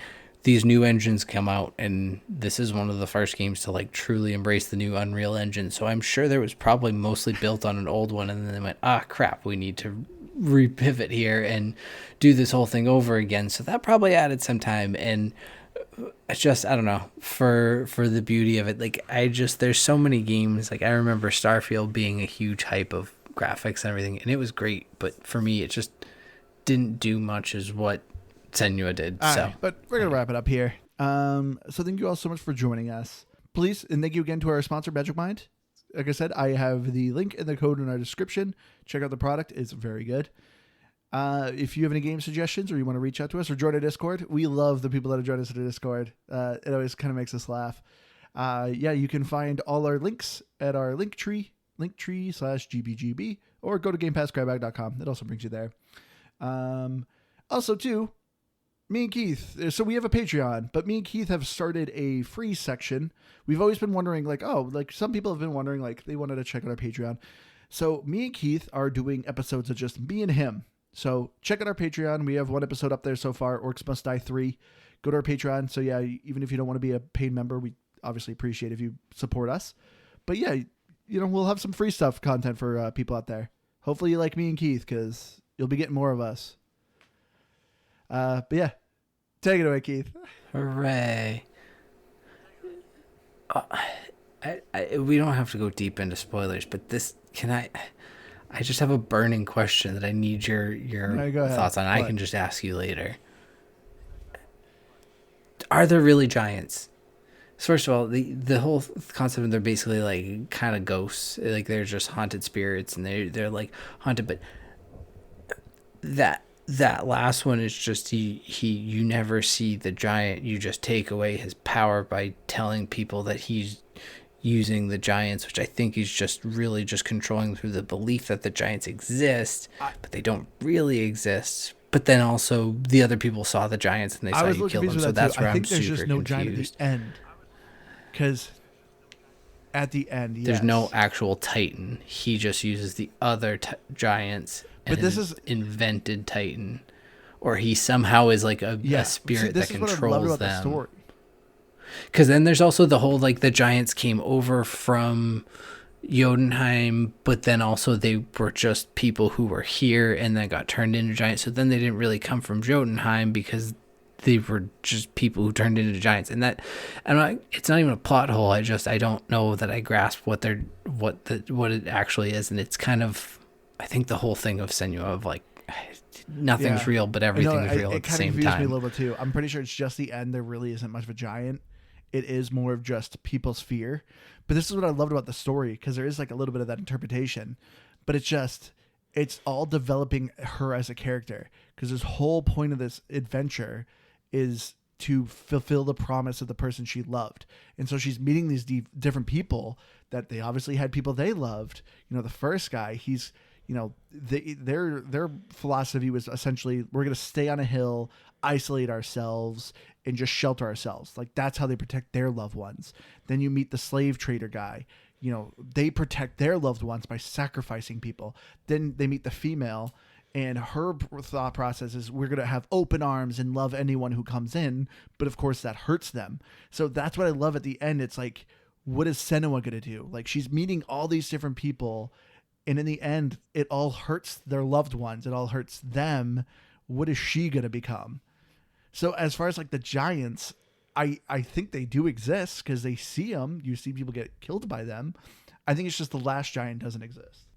these new engines come out, and this is one of the first games to like truly embrace the new Unreal Engine. So I'm sure there was probably mostly built on an old one, and then they went, crap, we need to repivot here and do this whole thing over again. So that probably added some time, and it's just, I don't know, for the beauty of it. Like, there's so many games. Like, I remember Starfield being a huge hype of graphics and everything, and it was great, but for me, it just didn't do much as what Senua did. But we're gonna wrap it up here. So thank you all so much for joining us. Please, and thank you again to our sponsor, Magic Mind. Like I said, I have the link and the code in our description. Check out the product; it's very good. If you have any game suggestions, or you want to reach out to us, or join our Discord, we love the people that have joined us in the Discord. It always kind of makes us laugh. You can find all our links at our linktree/gbgb, or go to GamePassCrabBag.com. It also brings you there. Also, too, me and Keith, so we have a Patreon, but me and Keith have started a free section. We've always been wondering, some people have been wondering, they wanted to check out our Patreon. So me and Keith are doing episodes of just me and him. So check out our Patreon. We have one episode up there so far, Orcs Must Die 3. Go to our Patreon. So yeah, even if you don't want to be a paid member, we obviously appreciate if you support us. But yeah, we'll have some free stuff, content for people out there. Hopefully you like me and Keith, because you'll be getting more of us. But yeah, take it away, Keith. Hooray. We don't have to go deep into spoilers, but I just have a burning question that I need your thoughts on. I can just ask you later. Are there really giants? So first of all, the whole concept of they're basically like kind of ghosts, like they're just haunted spirits, and they're like haunted, but that last one is just you never see the giant. You just take away his power by telling people that he's using the giants, which I think he's just really just controlling through the belief that the giants exist, but they don't really exist. But then also the other people saw the giants and they saw you kill them. So that's where I'm super confused. I think there's just no giant at the end. Because at the end, yes. There's no actual Titan. He just uses the other giants. And this is invented Titan, or he somehow is like a spirit that controls them. Because then there's also the whole the giants came over from Jotunheim, but then also they were just people who were here and then got turned into giants. So then they didn't really come from Jotunheim because they were just people who turned into giants. And it's not even a plot hole. I don't know that I grasp what it actually is, and it's kind of. I think the whole thing of Senua of nothing's real, but everything's real at the same time. It kind of confused me a little bit too. I'm pretty sure it's just the end. There really isn't much of a giant. It is more of just people's fear. But this is what I loved about the story, because there is a little bit of that interpretation. But it's all developing her as a character, because this whole point of this adventure is to fulfill the promise of the person she loved. And so she's meeting these different people that they obviously had people they loved. The first guy, he's their philosophy was essentially, we're going to stay on a hill, isolate ourselves, and just shelter ourselves. Like, that's how they protect their loved ones. Then you meet the slave trader guy. They protect their loved ones by sacrificing people. Then they meet the female, and her thought process is, we're going to have open arms and love anyone who comes in. But of course that hurts them. So that's what I love at the end. It's like, what is Senua going to do? Like, she's meeting all these different people, and in the end, it all hurts their loved ones. It all hurts them. What is she going to become? So as far as like the giants, I think they do exist because they see them. You see people get killed by them. I think it's just the last giant doesn't exist.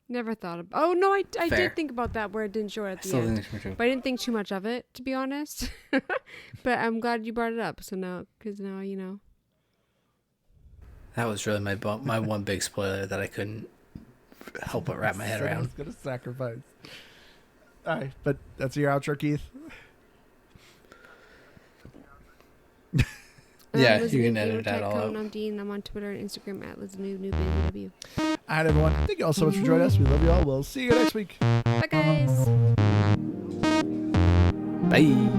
Never thought of. Oh no, I Fair. did think about that where it didn't show it at the end, but I didn't think too much of it, to be honest. But I'm glad you brought it up. So now, because now you know. That was really my one big spoiler that I couldn't help but wrap my head around. I was gonna sacrifice. All right, but that's your outro, Keith. Yeah, Liz you can Noob, edit that all out. I'm Dean. I'm on Twitter and Instagram at LizNoob. All right, everyone. Thank you all so much for joining us. We love you all. We'll see you next week. Bye, guys. Bye.